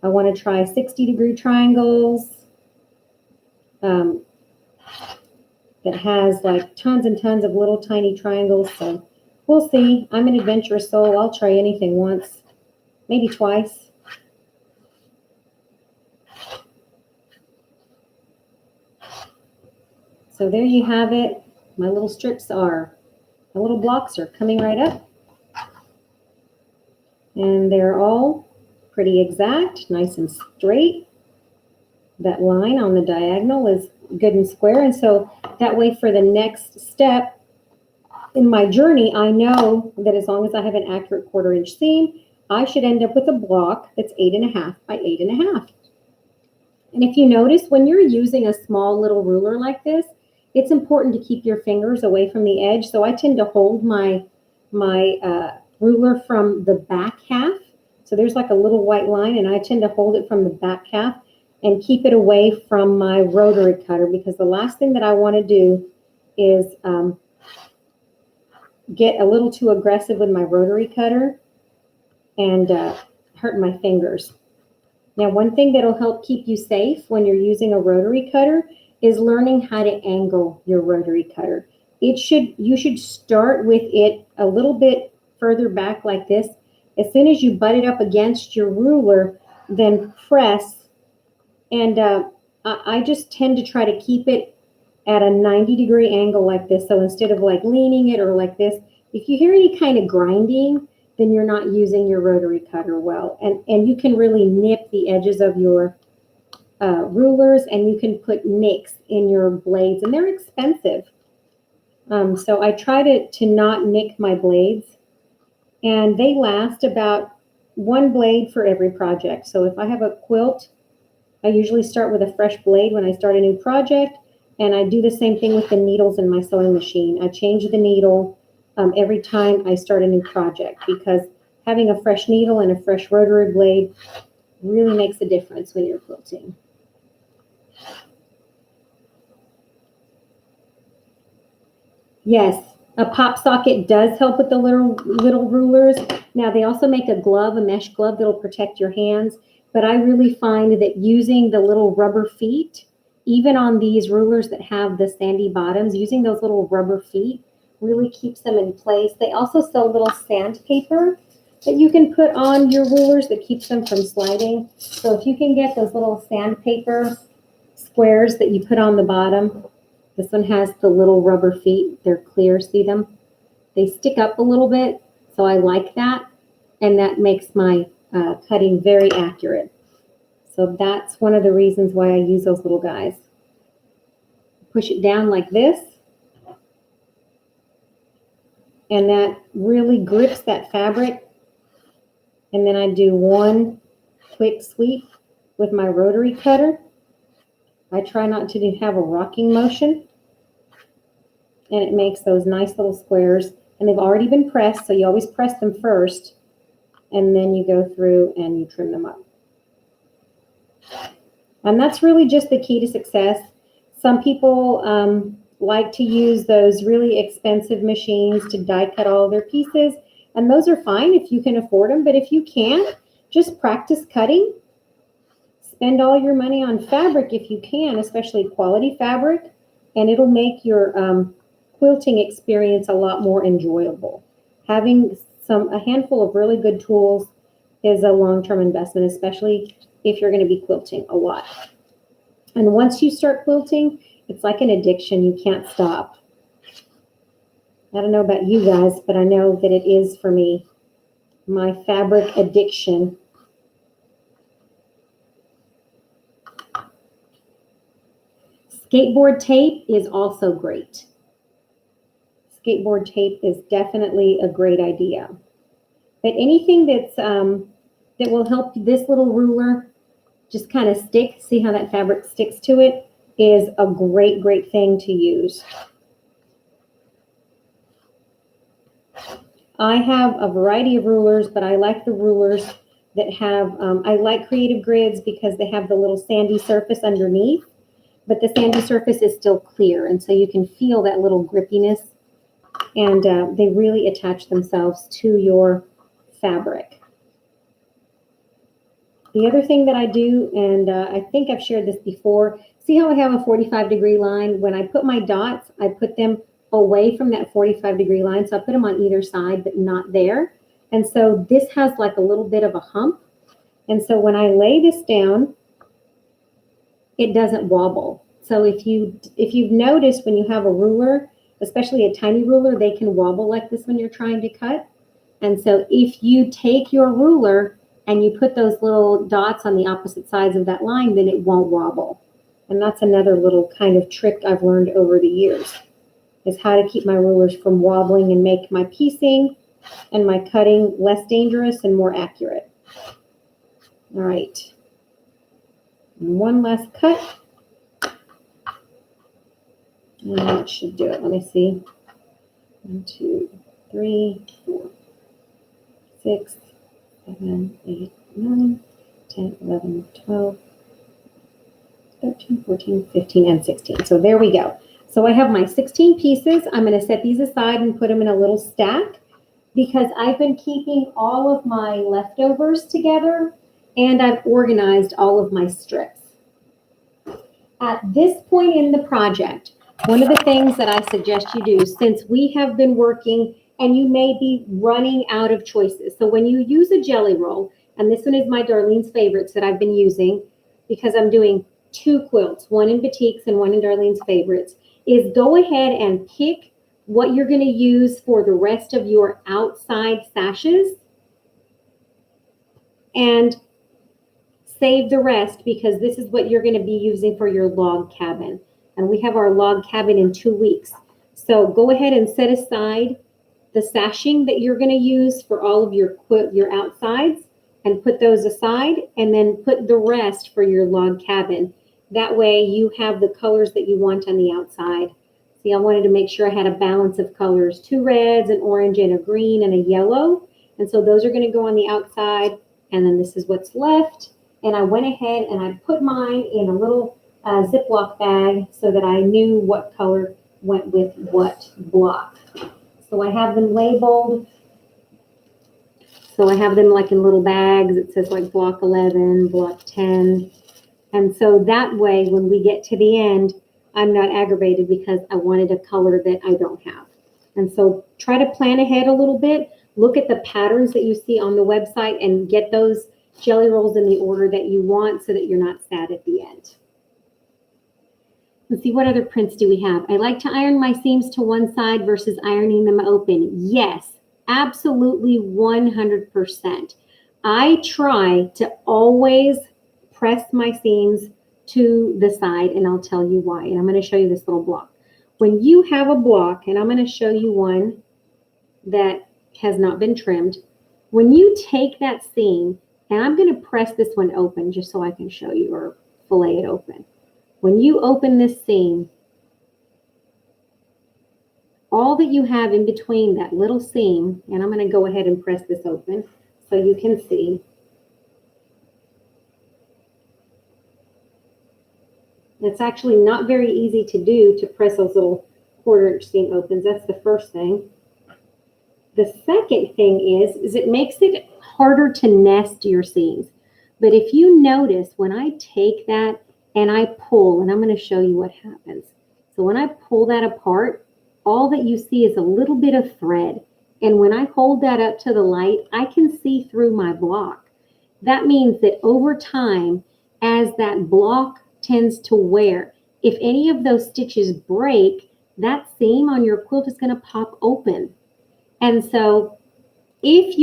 Speaker 1: I want to try 60-degree triangles that has like tons and tons of little tiny triangles. So we'll see. I'm an adventurous soul. I'll try anything once, maybe twice. So there you have it. My little blocks are coming right up. And they're all pretty exact, nice and straight. That line on the diagonal is good and square. And so that way for the next step in my journey, I know that as long as I have an accurate 1/4 inch seam, I should end up with a block that's 8.5 by 8.5. And if you notice, when you're using a small little ruler like this, it's important to keep your fingers away from the edge. So I tend to hold my ruler from the back half. So there's like a little white line, and I tend to hold it from the back half. and keep it away from my rotary cutter, because the last thing that I want to do is get a little too aggressive with my rotary cutter and hurt my fingers. Now, one thing that'll help keep you safe when you're using a rotary cutter is learning how to angle your rotary cutter. You should start with it a little bit further back like this. As soon as you butt it up against your ruler, then press. And I just tend to try to keep it at a 90-degree angle like this. So instead of like leaning it or like this, if you hear any kind of grinding, then you're not using your rotary cutter well. And you can really nip the edges of your rulers, and you can put nicks in your blades, and they're expensive. So I try to not nick my blades, and they last about one blade for every project. So if I have a quilt, I usually start with a fresh blade when I start a new project, and I do the same thing with the needles in my sewing machine. I change the needle every time I start a new project, because having a fresh needle and a fresh rotary blade really makes a difference when you're quilting. Yes, a pop socket does help with the little rulers. Now, they also make a glove, a mesh glove that'll protect your hands. But I really find that using the little rubber feet, even on these rulers that have the sandy bottoms, using those little rubber feet really keeps them in place. They also sell little sandpaper that you can put on your rulers that keeps them from sliding. So if you can get those little sandpaper squares that you put on the bottom, this one has the little rubber feet. They're clear, see them? They stick up a little bit, so I like that. And that makes my cutting very accurate. So that's one of the reasons why I use those little guys. Push it down like this. And that really grips that fabric. And then I do one quick sweep with my rotary cutter. I try not to have a rocking motion. And it makes those nice little squares. And they've already been pressed, so you always press them first. And then you go through and you trim them up. And that's really just the key to success. Some people like to use those really expensive machines to die cut all their pieces. And those are fine if you can afford them. But if you can't, just practice cutting. Spend all your money on fabric if you can, especially quality fabric. And it'll make your quilting experience a lot more enjoyable. Having a handful of really good tools is a long-term investment, especially if you're going to be quilting a lot. And once you start quilting, it's like an addiction. You can't stop. I don't know about you guys, but I know that it is for me. My fabric addiction. Skateboard tape is also great. Skateboard tape is definitely a great idea. But anything that's that will help this little ruler just kind of stick, see how that fabric sticks to it, is a great, great thing to use. I have a variety of rulers, but I like the rulers that have, I like Creative Grids because they have the little sandy surface underneath, but the sandy surface is still clear, and so you can feel that little grippiness, and they really attach themselves to your fabric. The other thing that I do, and I think I've shared this before, see how I have a 45-degree line? When I put my dots, I put them away from that 45-degree line. So I put them on either side, but not there. And so this has like a little bit of a hump. And so when I lay this down, it doesn't wobble. So if you've noticed when you have a ruler, especially a tiny ruler, they can wobble like this when you're trying to cut. And so if you take your ruler and you put those little dots on the opposite sides of that line, then it won't wobble. And that's another little kind of trick I've learned over the years, is how to keep my rulers from wobbling and make my piecing and my cutting less dangerous and more accurate. All right. And one last cut. And that should do it. Let me see. 1, 2, 3, 4, 6, 7, 8, 9, 10, 11, 12, 13, 14, 15, and 16. So there we go. So I have my 16 pieces. I'm going to set these aside and put them in a little stack because I've been keeping all of my leftovers together and I've organized all of my strips. At this point in the project, one of the things that I suggest you do, since we have been working and you may be running out of choices. So when you use a jelly roll, and this one is my Darlene's favorites that I've been using because I'm doing 2 quilts, one in Batiks and one in Darlene's favorites, is go ahead and pick what you're going to use for the rest of your outside sashes and save the rest because this is what you're going to be using for your log cabin. And we have our log cabin in 2 weeks. So go ahead and set aside the sashing that you're going to use for all of your outsides and put those aside and then put the rest for your log cabin. That way you have the colors that you want on the outside. See, I wanted to make sure I had a balance of colors, 2 reds, an orange, and a green, and a yellow. And so those are going to go on the outside. And then this is what's left. And I went ahead and I put mine in a little Ziploc bag so that I knew what color went with what block. So I have them labeled. So I have them like in little bags. It says like block 11, block 10. And so that way, when we get to the end, I'm not aggravated because I wanted a color that I don't have. And so try to plan ahead a little bit. Look at the patterns that you see on the website and get those jelly rolls in the order that you want so that you're not sad at the end. Let's see, what other prints do we have? I like to iron my seams to one side versus ironing them open. Yes, absolutely 100%. I try to always press my seams to the side, and I'll tell you why. And I'm going to show you this little block. When you have a block, and I'm going to show you one that has not been trimmed, when you take that seam, and I'm going to press this one open just so I can show you or fillet it open. When you open this seam, all that you have in between that little seam, and I'm going to go ahead and press this open so you can see. It's actually not very easy to do to press those little 1/4 inch seam opens. That's the first thing. The second thing is it makes it harder to nest your seams. But if you notice, when I take that and I pull, and I'm going to show you what happens. So when I pull that apart, all that you see is a little bit of thread. And when I hold that up to the light, I can see through my block. That means that over time, as that block tends to wear, if any of those stitches break, that seam on your quilt is going to pop open. And so if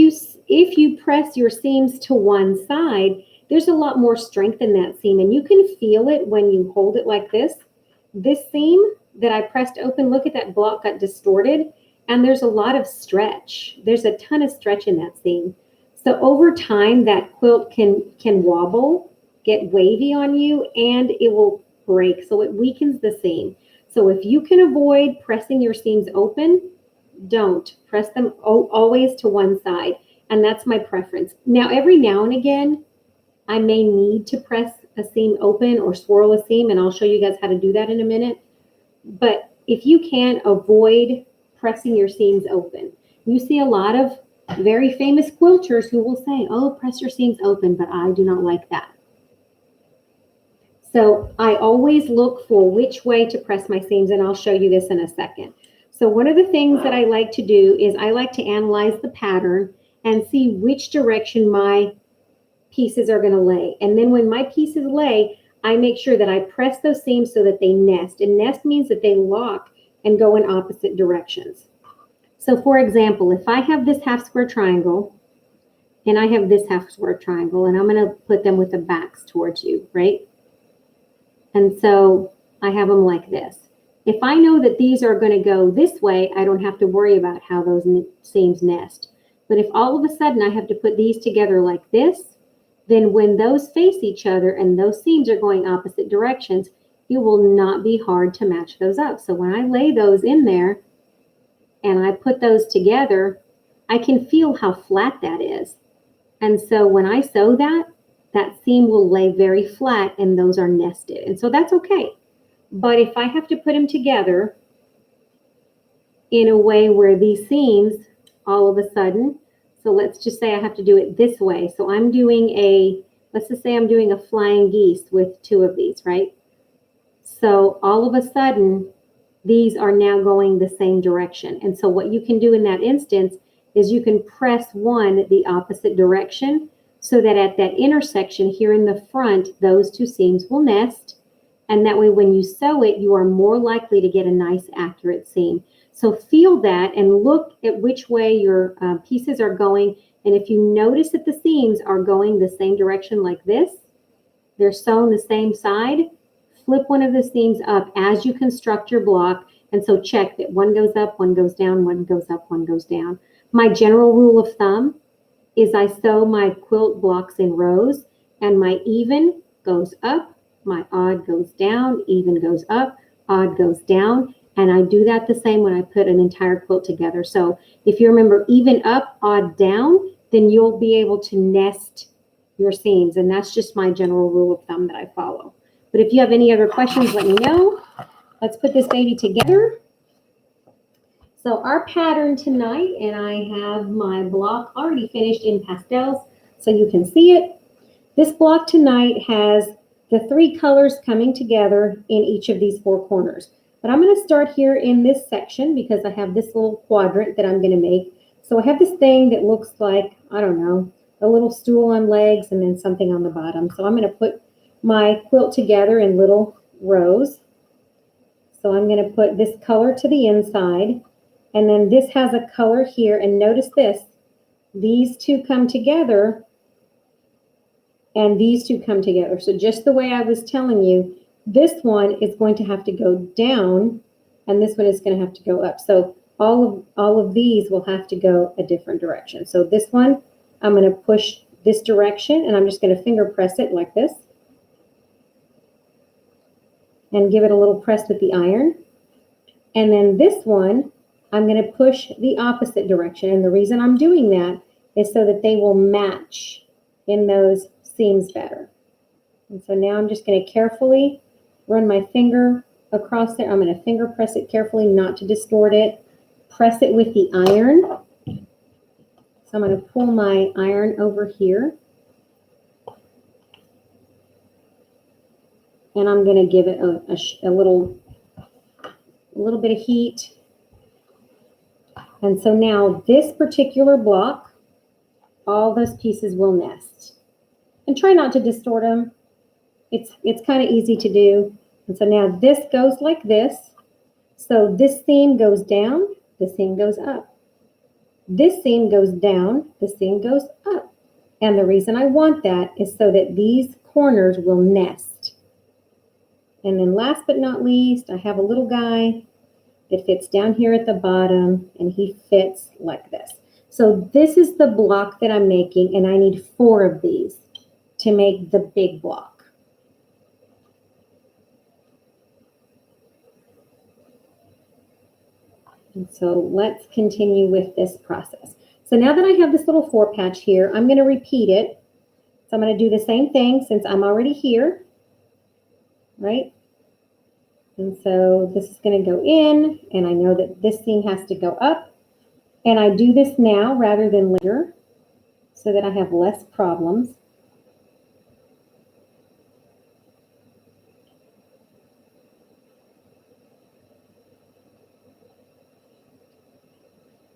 Speaker 1: you press your seams to one side, there's a lot more strength in that seam, and you can feel it when you hold it like this. This seam that I pressed open, look at that block got distorted, and there's a lot of stretch. There's a ton of stretch in that seam. So over time, that quilt can wobble, get wavy on you, and it will break. So it weakens the seam. So if you can avoid pressing your seams open, don't. Press them always to one side. And that's my preference. Now, every now and again, I may need to press a seam open or swirl a seam, and I'll show you guys how to do that in a minute. But if you can, avoid pressing your seams open. You see a lot of very famous quilters who will say, oh, press your seams open, but I do not like that. So I always look for which way to press my seams, and I'll show you this in a second. So one of the things that I like to do is I like to analyze the pattern and see which direction my pieces are going to lay. And then when my pieces lay, I make sure that I press those seams so that they nest. And nest means that they lock and go in opposite directions. So for example, if I have this half square triangle and I have this half square triangle, and I'm going to put them with the backs towards you, right? And so I have them like this. If I know that these are going to go this way, I don't have to worry about how those seams nest. But if all of a sudden I have to put these together like this, then when those face each other and those seams are going opposite directions, it will not be hard to match those up. So when I lay those in there and I put those together, I can feel how flat that is. And so when I sew that, that seam will lay very flat and those are nested. And so that's okay. But if I have to put them together in a way where these seams all of a sudden, so let's just say I have to do it this way. So I'm doing let's just say I'm doing a flying geese with two of these, right? So all of a sudden, these are now going the same direction. And so what you can do in that instance is you can press one the opposite direction so that at that intersection here in the front, those two seams will nest. And that way, when you sew it, you are more likely to get a nice accurate seam. So feel that and look at which way your pieces are going. And if you notice that the seams are going the same direction like this, they're sewn the same side, flip one of the seams up as you construct your block. And so check that one goes up, one goes down, one goes up, one goes down. My general rule of thumb is I sew my quilt blocks in rows, and my even goes up, my odd goes down, even goes up, odd goes down. And I do that the same when I put an entire quilt together. So if you remember even up, odd down, then you'll be able to nest your seams. And that's just my general rule of thumb that I follow. But if you have any other questions, let me know. Let's put this baby together. So our pattern tonight, and I have my block already finished in pastels so you can see it. This block tonight has the three colors coming together in each of these four corners. But I'm going to start here in this section because I have this little quadrant that I'm going to make. So I have this thing that looks like, I don't know, a little stool on legs and then something on the bottom. So I'm going to put my quilt together in little rows. So I'm going to put this color to the inside, and then this has a color here. And notice this, these two come together and these two come together. So just the way I was telling you, this one is going to have to go down and this one is going to have to go up. So all of these will have to go a different direction. So this one, I'm going to push this direction and I'm just going to finger press it like this and give it a little press with the iron. And then this one, I'm going to push the opposite direction. And the reason I'm doing that is so that they will match in those seams better. And so now I'm just going to carefully run my finger across there. I'm going to finger press it carefully, not to distort it. Press it with the iron. So I'm going to pull my iron over here. And I'm going to give it a little bit of heat. And so now this particular block, all those pieces will nest. And try not to distort them. It's kind of easy to do. And so now this goes like this. So this seam goes down, this seam goes up. This seam goes down, this seam goes up. And the reason I want that is so that these corners will nest. And then last but not least, I have a little guy that fits down here at the bottom, and he fits like this. So this is the block that I'm making, and I need 4 of these to make the big block. And so let's continue with this process. So now that I have this little 4 patch here, I'm going to repeat it. So I'm going to do the same thing since I'm already here, right? And so this is going to go in, and I know that this seam has to go up. And I do this now rather than later so that I have less problems.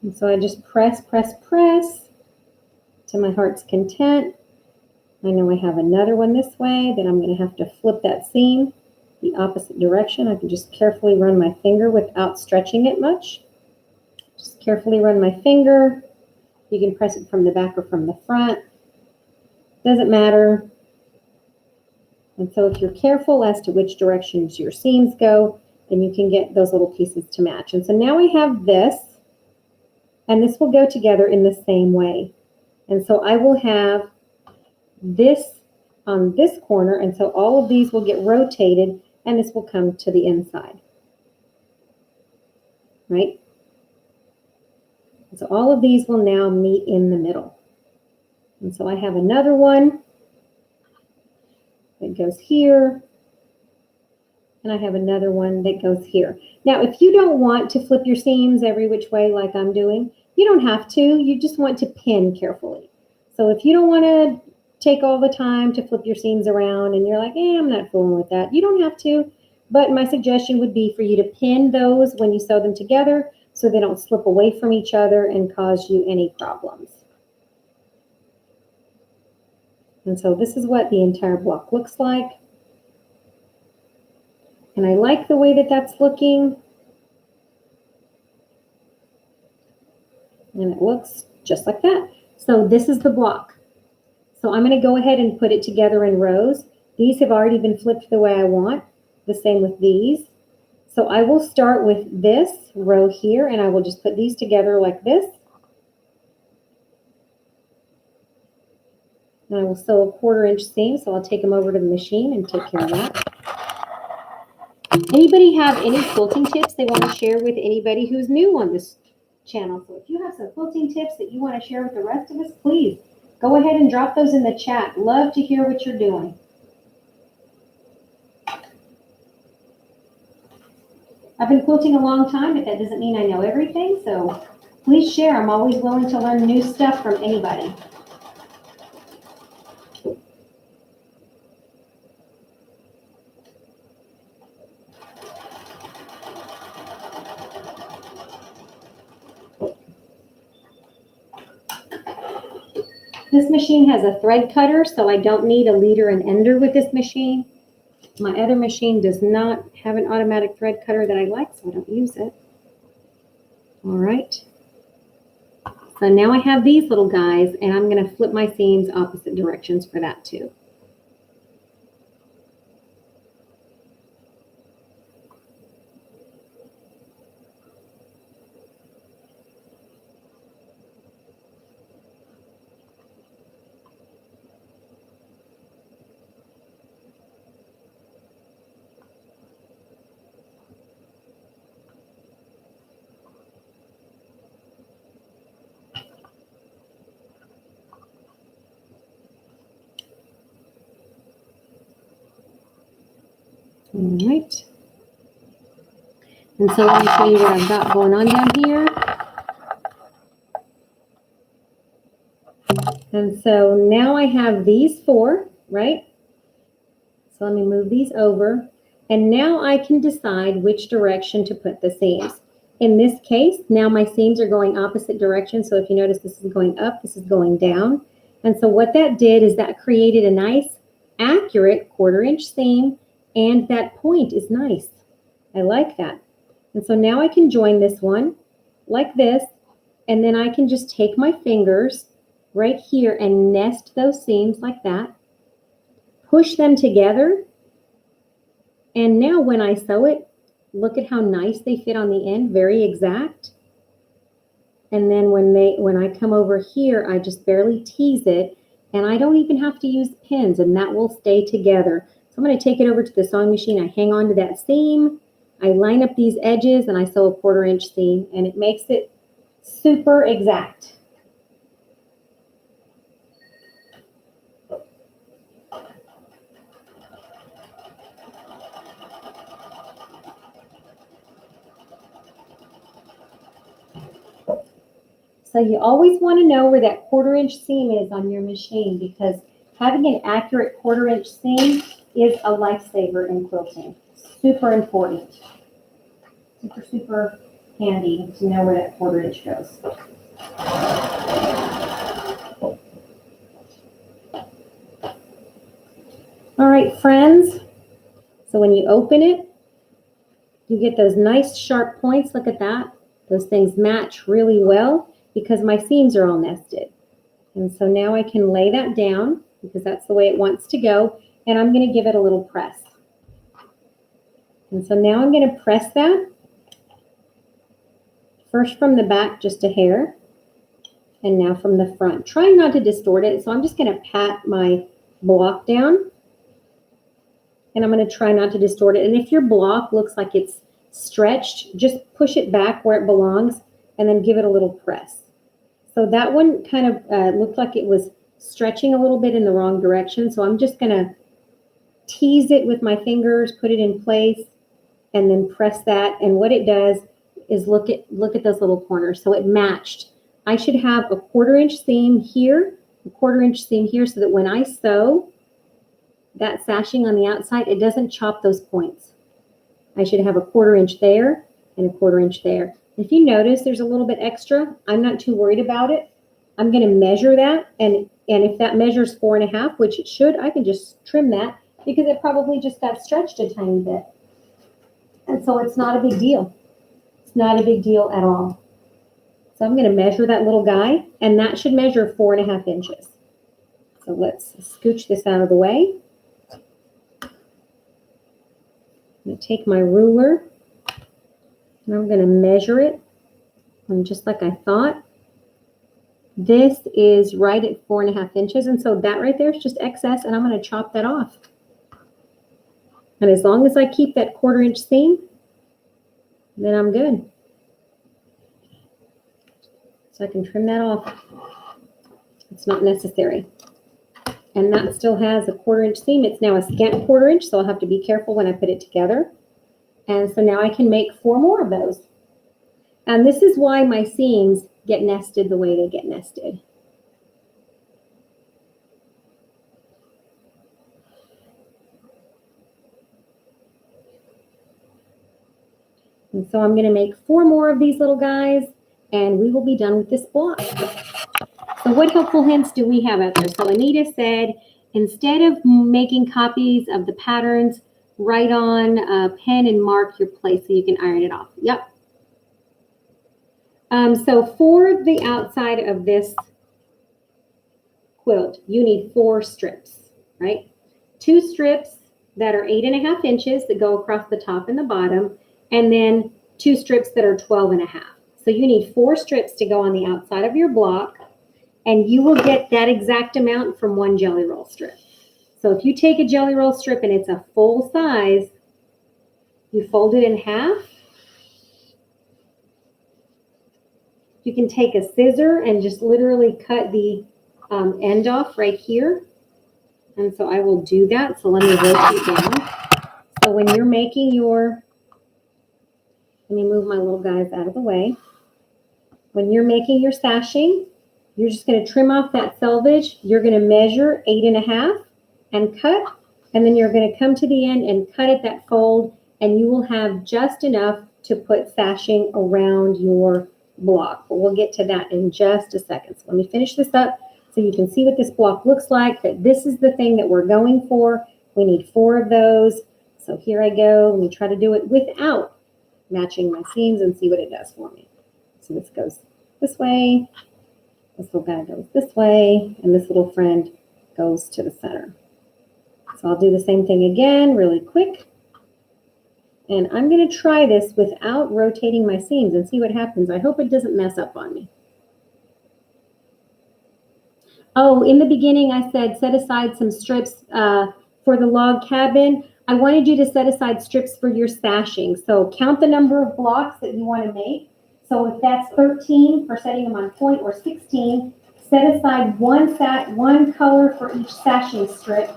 Speaker 1: And so I just press, press, press to my heart's content. I know I have another one this way that I'm going to have to flip that seam the opposite direction. I can just carefully run my finger without stretching it much. Just carefully run my finger. You can press it from the back or from the front. Doesn't matter. And so if you're careful as to which directions your seams go, then you can get those little pieces to match. And so now we have this, and this will go together in the same way. And so I will have this on this corner, and so all of these will get rotated, and this will come to the inside, right? So all of these will now meet in the middle. And so I have another one that goes here. And I have another one that goes here. Now, if you don't want to flip your seams every which way like I'm doing, you don't have to. You just want to pin carefully. So if you don't want to take all the time to flip your seams around and you're like, I'm not fooling with that, you don't have to. But my suggestion would be for you to pin those when you sew them together so they don't slip away from each other and cause you any problems. And so this is what the entire block looks like. And I like the way that that's looking. And it looks just like that. So this is the block. So I'm going to go ahead and put it together in rows. These have already been flipped the way I want. The same with these. So I will start with this row here, and I will just put these together like this. And I will sew a 1/4 inch seam, so I'll take them over to the machine and take care of that. Anybody have any quilting tips they want to share with anybody who's new on this channel? So if you have some quilting tips that you want to share with the rest of us, please go ahead and drop those in the chat. Love to hear what you're doing. I've been quilting a long time, but that doesn't mean I know everything, so please share. I'm always willing to learn new stuff from anybody. This machine has a thread cutter, so I don't need a leader and ender with this machine. My other machine does not have an automatic thread cutter that I like, so I don't use it. All right. So now I have these little guys, and I'm going to flip my seams opposite directions for that too. All right. And so let me show you what I've got going on down here. And so now I have these 4, right? So let me move these over. And now I can decide which direction to put the seams. In this case, now my seams are going opposite directions. So if you notice, this is going up, this is going down. And so what that did is that created a nice, accurate 1/4 inch seam. And that point is nice. I like that. And so now I can join this one like this. And then I can just take my fingers right here and nest those seams like that. Push them together. And now when I sew it, look at how nice they fit on the end, very exact. And then when I come over here, I just barely tease it, and I don't even have to use pins, and that will stay together. So I'm going to take it over to the sewing machine. I hang on to that seam, I line up these edges, and I sew a 1/4 inch seam, and it makes it super exact. So you always want to know where that 1/4 inch seam is on your machine, because having an accurate 1/4 inch seam is a lifesaver in quilting. Super important. Super, super handy to know where that 1/4 inch goes. All right, friends. So when you open it, you get those nice sharp points. Look at that. Those things match really well because my seams are all nested. And so now I can lay that down because that's the way it wants to go. And I'm going to give it a little press. And so now I'm going to press that. First from the back, just a hair. And now from the front. Trying not to distort it. So I'm just going to pat my block down. And I'm going to try not to distort it. And if your block looks like it's stretched, just push it back where it belongs and then give it a little press. So that one kind of looked like it was stretching a little bit in the wrong direction. So I'm just going to tease it with my fingers, put it in place, and then press that. And what it does is look at those little corners. So it matched. I should have a 1/4 inch seam here, a 1/4 inch seam here, so that when I sew that sashing on the outside, it doesn't chop those points. I should have a 1/4 inch there and a 1/4 inch there. If you notice there's a little bit extra, I'm not too worried about it. I'm going to measure that, and if that measures 4.5, which it should, I can just trim that because it probably just got stretched a tiny bit. And so it's not a big deal. It's not a big deal at all. So I'm going to measure that little guy, and that should measure 4.5 inches. So let's scooch this out of the way. I'm going to take my ruler, and I'm going to measure it, and just like I thought. This is right at 4.5 inches, and so that right there is just excess, and I'm going to chop that off. And as long as I keep that 1/4 inch seam, then I'm good. So I can trim that off. It's not necessary. And that still has a 1/4 inch seam. It's now a scant 1/4 inch, so I'll have to be careful when I put it together. And so now I can make 4 more of those. And this is why my seams get nested the way they get nested. And so I'm going to make 4 more of these little guys, and we will be done with this block. So what helpful hints do we have out there? So Anita said, instead of making copies of the patterns, write on a pen and mark your place so you can iron it off. Yep. So for the outside of this quilt, you need 4 strips, right? 2 strips that are 8.5 inches that go across the top and the bottom, and then 2 strips that are 12.5. So you need 4 strips to go on the outside of your block, and you will get that exact amount from 1 jelly roll strip. So if you take a jelly roll strip and it's a full size, you fold it in half. You can take a scissor and just literally cut the end off right here. And so I will do that. So let me rotate down. So when you're making your, let me move my little guys out of the way. When you're making your sashing, you're just going to trim off that selvage. You're going to measure 8.5 and cut. And then you're going to come to the end and cut at that fold. And you will have just enough to put sashing around your block. But we'll get to that in just a second. So let me finish this up so you can see what this block looks like. That this is the thing that we're going for. We need 4 of those. So here I go. Let me try to do it without matching my seams and see what it does for me. So this goes this way. This little guy goes this way. And this little friend goes to the center. So I'll do the same thing again really quick. And I'm going to try this without rotating my seams and see what happens. I hope it doesn't mess up on me. Oh, in the beginning I said set aside some strips for the log cabin. I wanted you to set aside strips for your sashing. So count the number of blocks that you want to make. So if that's 13 for setting them on point or 16, set aside one color for each sashing strip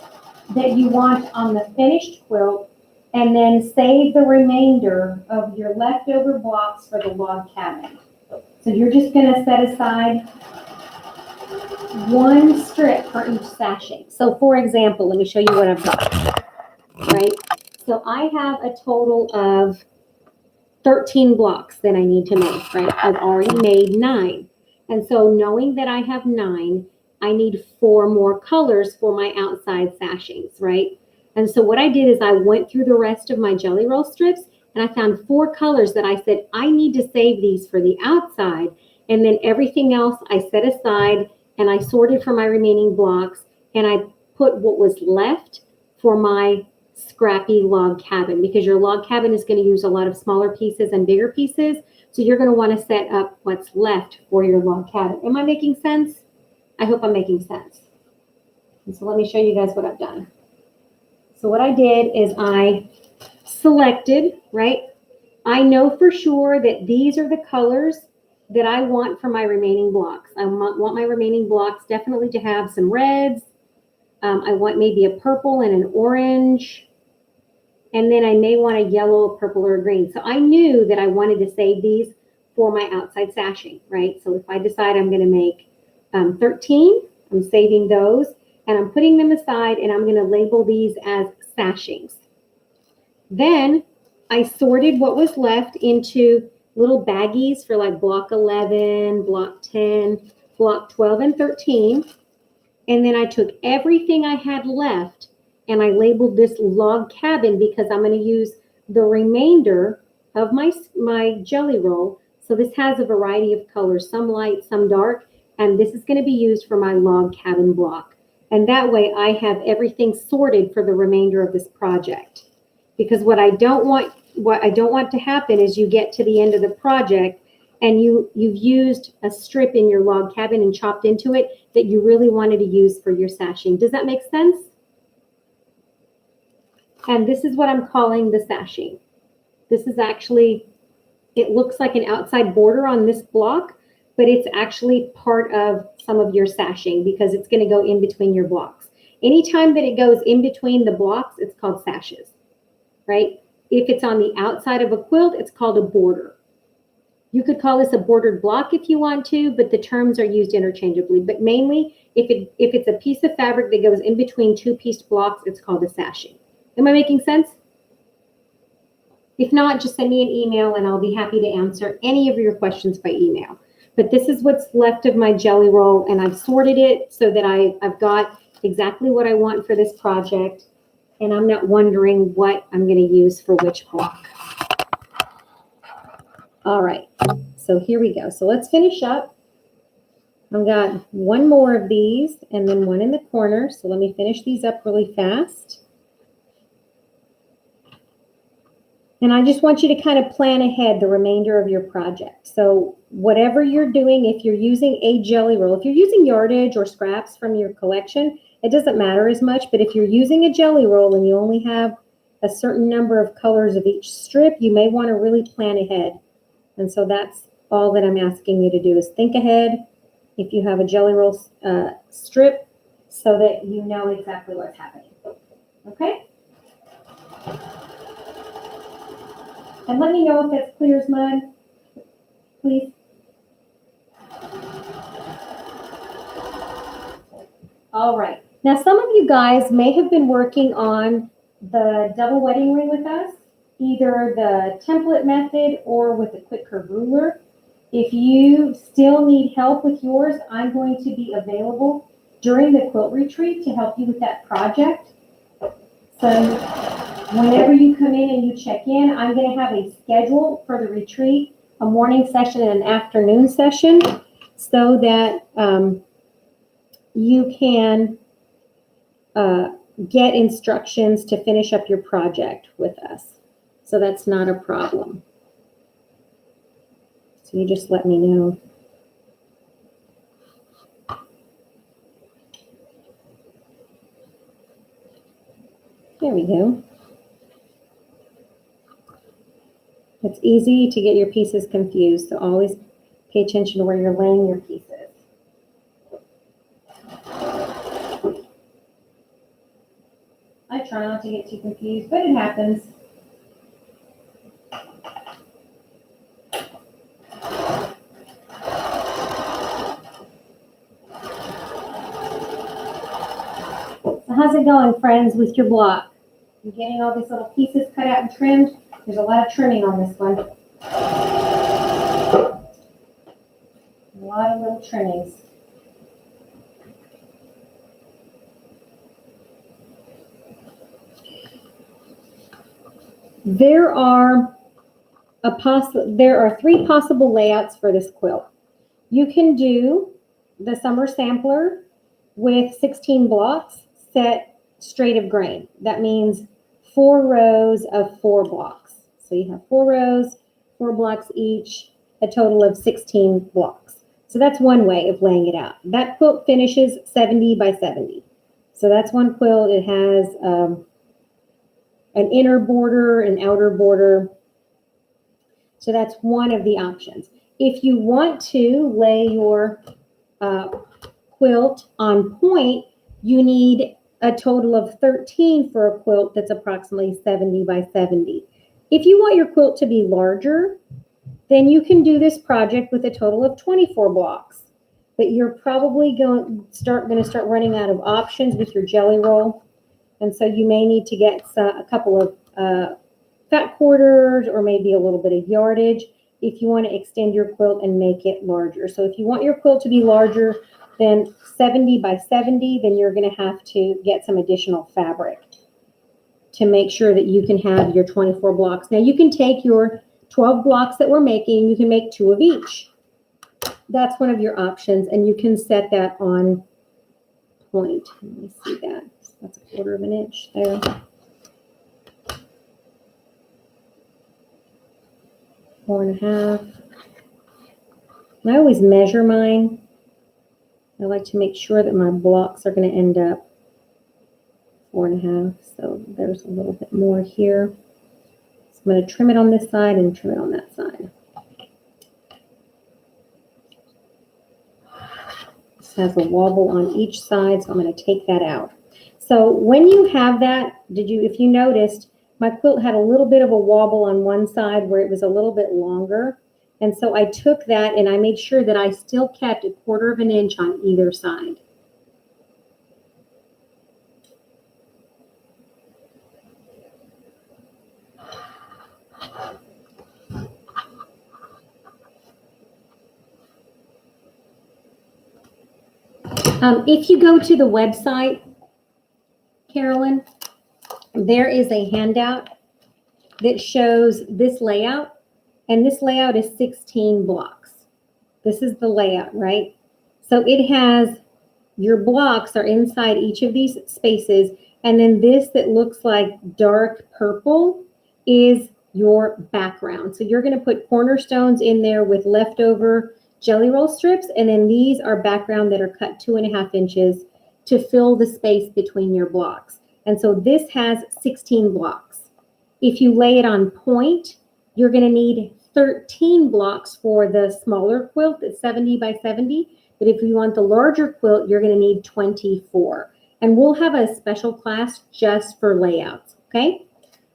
Speaker 1: that you want on the finished quilt, and then save the remainder of your leftover blocks for the log cabin. So you're just going to set aside 1 strip for each sashing. So for example, let me show you what I've got, right? So I have a total of 13 blocks that I need to make, right? I've already made 9. And so knowing that I have 9, I need 4 more colors for my outside sashings, right? And so what I did is I went through the rest of my jelly roll strips and I found 4 colors that I said, I need to save these for the outside. And then everything else I set aside and I sorted for my remaining blocks and I put what was left for my scrappy log cabin, because your log cabin is going to use a lot of smaller pieces and bigger pieces. So you're going to want to set up what's left for your log cabin. Am I making sense? I hope I'm making sense. And so let me show you guys what I've done. So what I did is I selected, right? I know for sure that these are the colors that I want for my remaining blocks. I want my remaining blocks definitely to have some reds, I want maybe a purple and an orange. And then I may want a yellow, a purple, or a green. So I knew that I wanted to save these for my outside sashing, right? So if I decide I'm going to make 13, I'm saving those. And I'm putting them aside, and I'm going to label these as sashings. Then I sorted what was left into little baggies for like block 11, block 10, block 12, and 13. And then I took everything I had left and I labeled this log cabin because I'm going to use the remainder of my jelly roll. So this has a variety of colors, some light, some dark, and this is going to be used for my log cabin block. And that way I have everything sorted for the remainder of this project. Because what I don't want to happen is you get to the end of the project and you've used a strip in your log cabin and chopped into it that you really wanted to use for your sashing. Does that make sense? And this is what I'm calling the sashing. This is actually, it looks like an outside border on this block, but it's actually part of some of your sashing because it's going to go in between your blocks. Anytime that it goes in between the blocks, it's called sashes, right? If it's on the outside of a quilt, it's called a border. You could call this a bordered block if you want to, but the terms are used interchangeably. But mainly, if it's a piece of fabric that goes in between two pieced blocks, it's called a sashing. Am I making sense? If not, just send me an email and I'll be happy to answer any of your questions by email. But this is what's left of my jelly roll, and I've sorted it so that I've got exactly what I want for this project, and I'm not wondering what I'm going to use for which block. All right, so here we go. So let's finish up. I've got one more of these and then one in the corner. So let me finish these up really fast. And I just want you to kind of plan ahead the remainder of your project. So whatever you're doing, if you're using a jelly roll, if you're using yardage or scraps from your collection, it doesn't matter as much. But if you're using a jelly roll and you only have a certain number of colors of each strip, you may want to really plan ahead. And so that's all that I'm asking you to do is think ahead if you have a jelly roll strip so that you know exactly what's happening. Okay? And let me know if that's clear as mud, please. All right. Now, some of you guys may have been working on the double wedding ring with us, either the template method or with a quick curve ruler. If you still need help with yours, I'm going to be available during the quilt retreat to help you with that project. So whenever you come in and you check in, I'm going to have a schedule for the retreat, a morning session and an afternoon session, so that you can get instructions to finish up your project with us. So that's not a problem. So you just let me know. There we go. It's easy to get your pieces confused, so always pay attention to where you're laying your pieces. I try not to get too confused, but it happens. So how's it going, friends, with your block? You getting all these little pieces cut out and trimmed? There's a lot of trimming on this one. A lot of little trimmings. There are three possible layouts for this quilt. You can do the summer sampler with 16 blocks set straight of grain. That means 4 rows of 4 blocks. So you have 4 rows, 4 blocks each, a total of 16 blocks. So that's one way of laying it out. That quilt finishes 70 by 70. So that's one quilt. It has an inner border, an outer border. So that's one of the options. If you want to lay your quilt on point, you need a total of 13 for a quilt that's approximately 70 by 70. If you want your quilt to be larger, then you can do this project with a total of 24 blocks. But you're probably going to start running out of options with your jelly roll. And so you may need to get a couple of fat quarters or maybe a little bit of yardage if you want to extend your quilt and make it larger. So if you want your quilt to be larger than 70 by 70, then you're going to have to get some additional fabric to make sure that you can have your 24 blocks. Now you can take your 12 blocks that we're making, you can make 2 of each. That's one of your options, and you can set that on point. Let me see that. That's 1/4 of an inch there. Four and a half. I always measure mine. I like to make sure that my blocks are going to end up 4 1/2. So there's a little bit more here. So I'm going to trim it on this side and trim it on that side. This has a wobble on each side, so I'm going to take that out. So when you have that, if you noticed, my quilt had a little bit of a wobble on one side where it was a little bit longer. And so I took that and I made sure that I still kept 1/4 of an inch on either side. If you go to the website, Carolyn, there is a handout that shows this layout, and this layout is 16 blocks. This is the layout, right? So it has, your blocks are inside each of these spaces, and then this that looks like dark purple is your background. So you're going to put cornerstones in there with leftover jelly roll strips, and then these are background that are cut 2 1/2 inches to fill the space between your blocks. And so this has 16 blocks. If you lay it on point, you're going to need 13 blocks for the smaller quilt that's 70 by 70. But if you want the larger quilt, you're going to need 24. And we'll have a special class just for layouts, okay?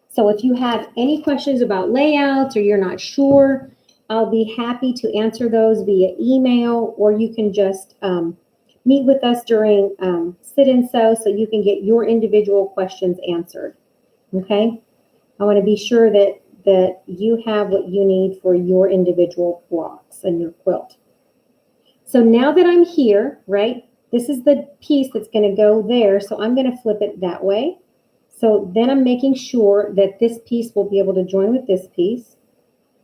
Speaker 1: So if you have any questions about layouts or you're not sure, I'll be happy to answer those via email, or you can just meet with us during Sit and Sew so you can get your individual questions answered, okay? I want to be sure that you have what you need for your individual blocks and your quilt. So now that I'm here, right, this is the piece that's going to go there, so I'm going to flip it that way. So then I'm making sure that this piece will be able to join with this piece.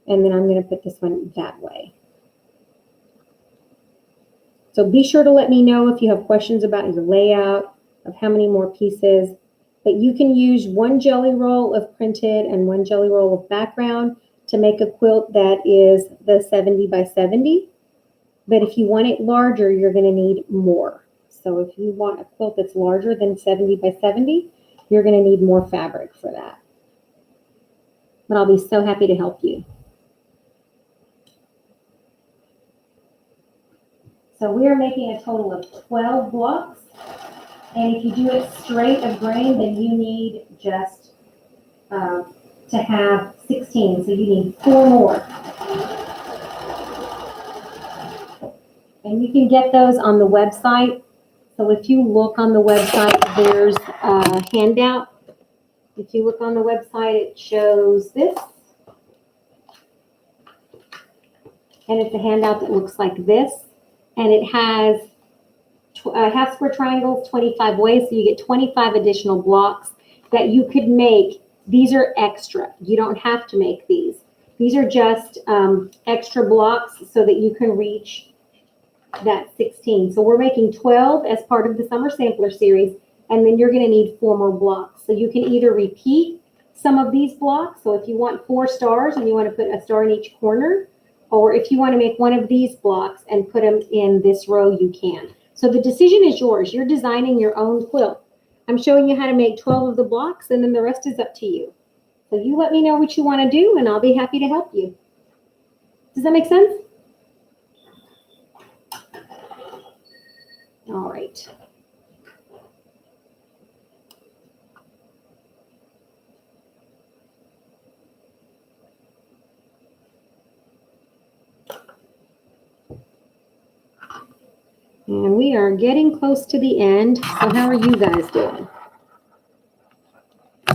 Speaker 1: And then I'm going to put this one that way. So be sure to let me know if you have questions about your layout, of how many more pieces. But you can use 1 jelly roll of printed and 1 jelly roll of background to make a quilt that is the 70 by 70. But if you want it larger, you're going to need more. So if you want a quilt that's larger than 70 by 70, you're going to need more fabric for that. But I'll be so happy to help you. So we are making a total of 12 blocks. And if you do it straight of grain, then you need just to have 16. So you need 4 more. And you can get those on the website. So if you look on the website, there's a handout. If you look on the website, it shows this. And it's a handout that looks like this. And it has half square triangles 25 ways. So you get 25 additional blocks that you could make. These are extra. You don't have to make these. These are just extra blocks so that you can reach that 16. So we're making 12 as part of the summer sampler series, and then you're going to need 4 more blocks. So you can either repeat some of these blocks. So if you want 4 stars and you want to put a star in each corner, or if you want to make one of these blocks and put them in this row, you can. So the decision is yours. You're designing your own quilt. I'm showing you how to make 12 of the blocks, and then the rest is up to you. So you let me know what you want to do, and I'll be happy to help you. Does that make sense? All right. And we are getting close to the end. So how are you guys doing?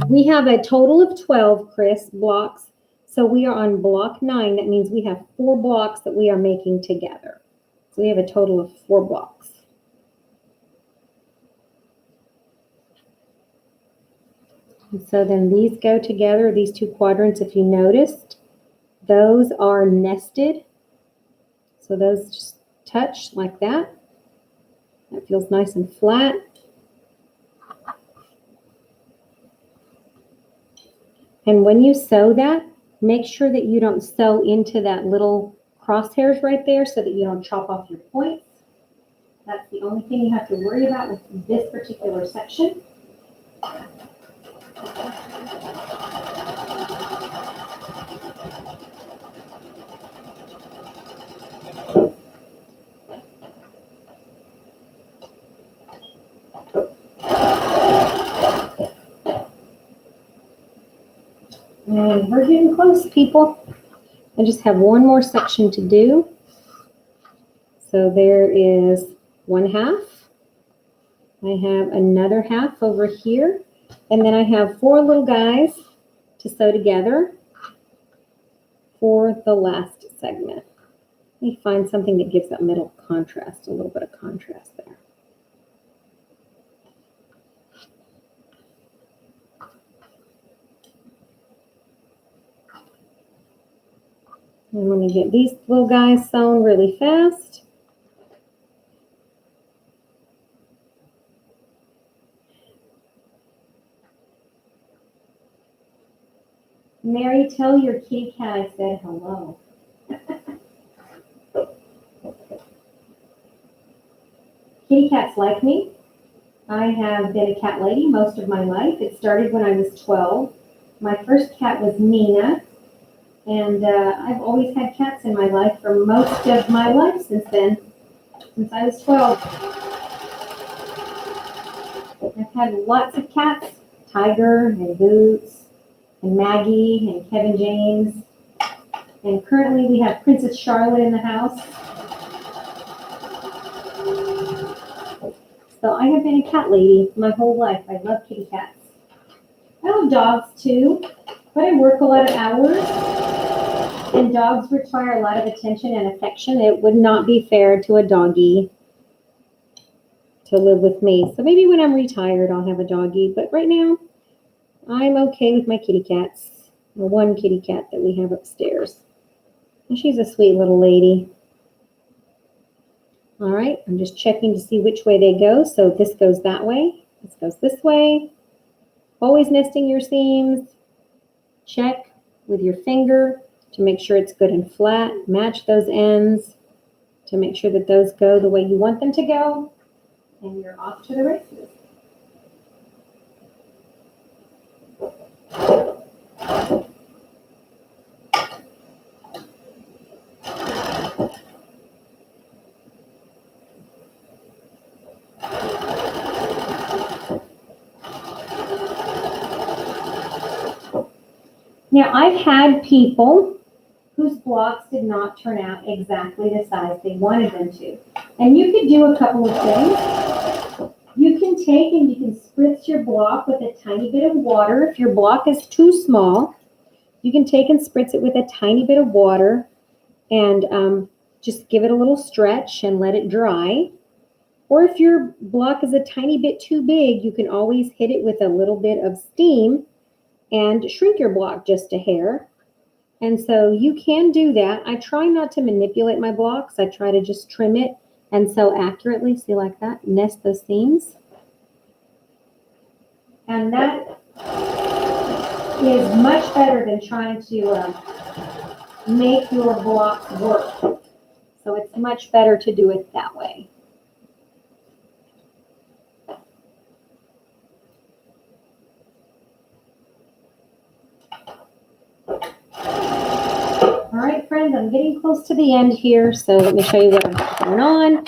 Speaker 1: We have a total of 12, Chris, blocks. So we are on block 9. That means we have 4 blocks that we are making together. So we have a total of 4 blocks. And so then these go together, these 2 quadrants, if you noticed, those are nested. So those just touch like that. That feels nice and flat. And when you sew that, make sure that you don't sew into that little crosshairs right there so that you don't chop off your points. That's the only thing you have to worry about with this particular section. And we're getting close, people. I just have one more section to do. So there is 1/2. I have another half over here. And then I have 4 little guys to sew together for the last segment. Let me find something that gives that middle contrast, a little bit of contrast there. And let me get these little guys sewn really fast. Mary, tell your kitty cat I said hello. Kitty cats like me. I have been a cat lady most of my life. It started when I was 12. My first cat was Nina. And I've always had cats in my life for most of my life since then, since I was 12. I've had lots of cats, Tiger and Boots and Maggie and Kevin James. And currently we have Princess Charlotte in the house. So I have been a cat lady my whole life. I love kitty cats. I love dogs too, but I work a lot of hours. And dogs require a lot of attention and affection. It would not be fair to a doggy to live with me. So maybe when I'm retired, I'll have a doggy. But right now, I'm okay with my kitty cats. The one kitty cat that we have upstairs. And she's a sweet little lady. All right, I'm just checking to see which way they go. So this goes that way. This goes this way. Always nesting your seams. Check with your finger to make sure it's good and flat. Match those ends to make sure that those go the way you want them to go. And you're off to the races. Now, I've had people whose blocks did not turn out exactly the size they wanted them to. And you could do a couple of things. You can take and you can spritz your block with a tiny bit of water. If your block is too small, you can take and spritz it with a tiny bit of water and just give it a little stretch and let it dry. Or if your block is a tiny bit too big, you can always hit it with a little bit of steam and shrink your block just a hair. And so you can do that. I try not to manipulate my blocks. I try to just trim it and sew accurately. See, like that, nest those seams. And that is much better than trying to make your blocks work. So it's much better to do it that way. All right, friends, I'm getting close to the end here, so let me show you what I'm going on.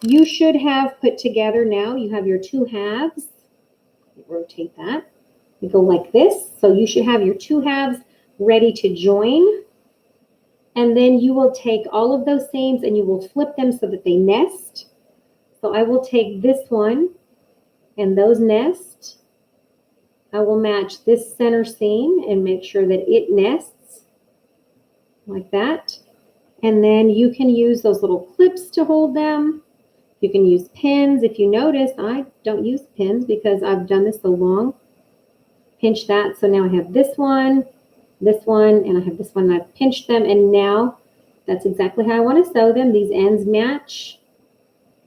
Speaker 1: You should have put together now, you have your 2 halves. Rotate that. You go like this. So you should have your 2 halves ready to join. And then you will take all of those seams and you will flip them so that they nest. So I will take this one and those nests. I will match this center seam and make sure that it nests like that. And then you can use those little clips to hold them. You can use pins. If you notice, I don't use pins because I've done this so long. Pinch that. So now I have this one, and I have this one, and I've pinched them. And now that's exactly how I want to sew them. These ends match.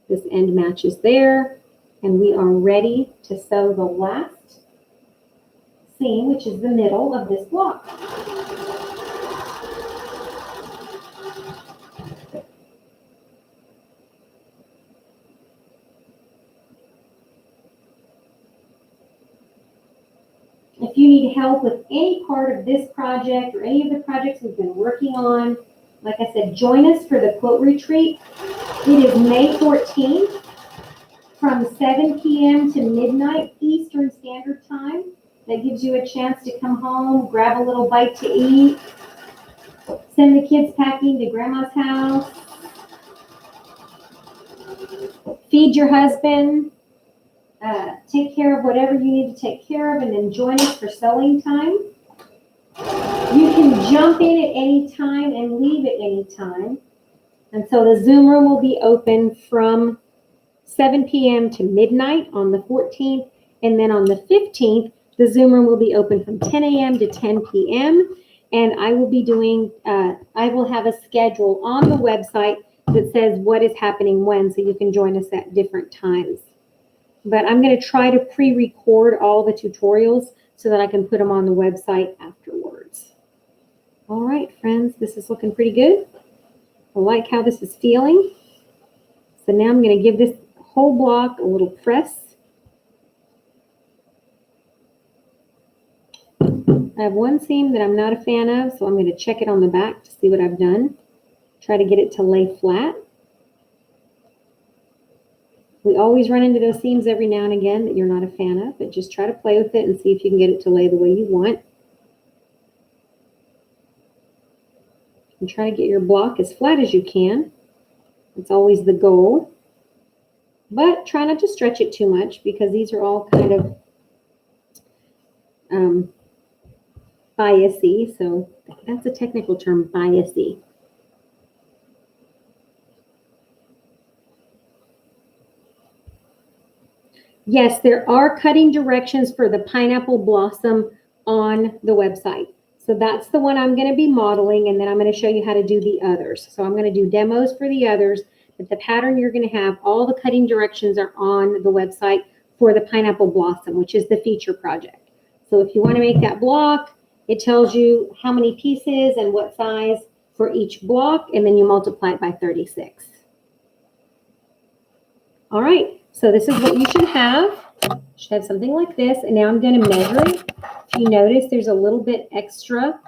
Speaker 1: This end matches there. And we are ready to sew the last seam, which is the middle of this block. If you need help with any part of this project or any of the projects we've been working on, like I said, join us for the quilt retreat. It is May 14th from 7 p.m. to midnight Eastern Standard Time. That gives you a chance to come home, grab a little bite to eat, send the kids packing to grandma's house, feed your husband, take care of whatever you need to take care of, and then join us for sewing time. You can jump in at any time and leave at any time. And so the Zoom room will be open from 7 p.m. to midnight on the 14th. And then on the 15th, the Zoom room will be open from 10 a.m. to 10 p.m. And I will be doing, I will have a schedule on the website that says what is happening when, so you can join us at different times. But I'm going to try to pre-record all the tutorials so that I can put them on the website afterwards. All right, friends, this is looking pretty good. I like how this is feeling. So now I'm going to give this whole block a little press. I have one seam that I'm not a fan of, so I'm going to check it on the back to see what I've done. Try to get it to lay flat. We always run into those seams every now and again that you're not a fan of, but just try to play with it and see if you can get it to lay the way you want. And try to get your block as flat as you can. It's always the goal. But try not to stretch it too much because these are all kind of biasy. So that's a technical term, biasy. Yes, there are cutting directions for the pineapple blossom on the website. So that's the one I'm going to be modeling, and then I'm going to show you how to do the others. So I'm going to do demos for the others, but the pattern you're going to have, all the cutting directions are on the website for the pineapple blossom, which is the feature project. So if you want to make that block, it tells you how many pieces and what size for each block, and then you multiply it by 36. All right, so this is what you should have. You should have something like this, and now I'm going to measure it. If you notice, there's a little bit extra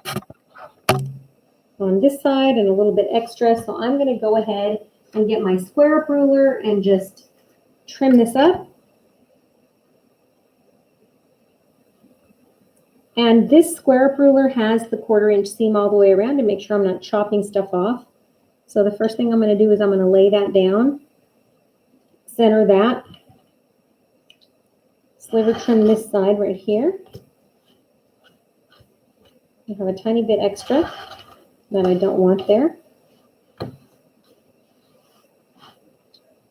Speaker 1: on this side and a little bit extra, so I'm going to go ahead and get my square up ruler and just trim this up. And this square up ruler has the 1/4 inch seam all the way around to make sure I'm not chopping stuff off. So the first thing I'm going to do is I'm going to lay that down, center that, sliver trim this side right here. I have a tiny bit extra that I don't want there.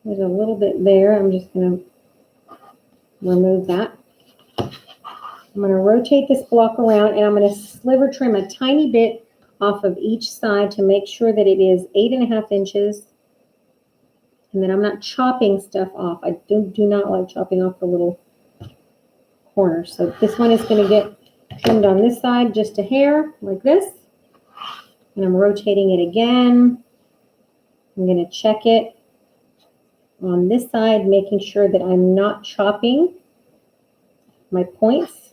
Speaker 1: There's a little bit there. I'm just going to remove that. I'm going to rotate this block around, and I'm going to sliver trim a tiny bit off of each side to make sure that it is 8.5 inches. And then I'm not chopping stuff off. I do not like chopping off the little corners. So this one is going to get trimmed on this side just a hair like this. And I'm rotating it again. I'm going to check it on this side, making sure that I'm not chopping my points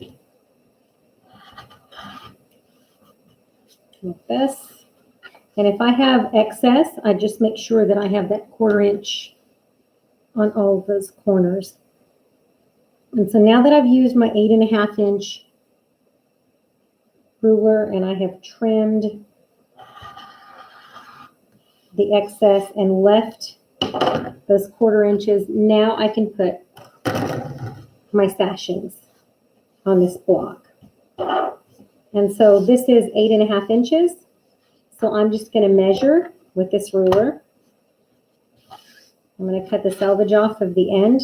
Speaker 1: like this. And if I have excess, I just make sure that I have that 1/4 inch on all of those corners. And so now that I've used my 8.5 inch ruler and I have trimmed the excess and left those 1/4 inches. Now I can put my sashings on this block. And so this is 8.5 inches. So I'm just going to measure with this ruler. I'm going to cut the selvage off of the end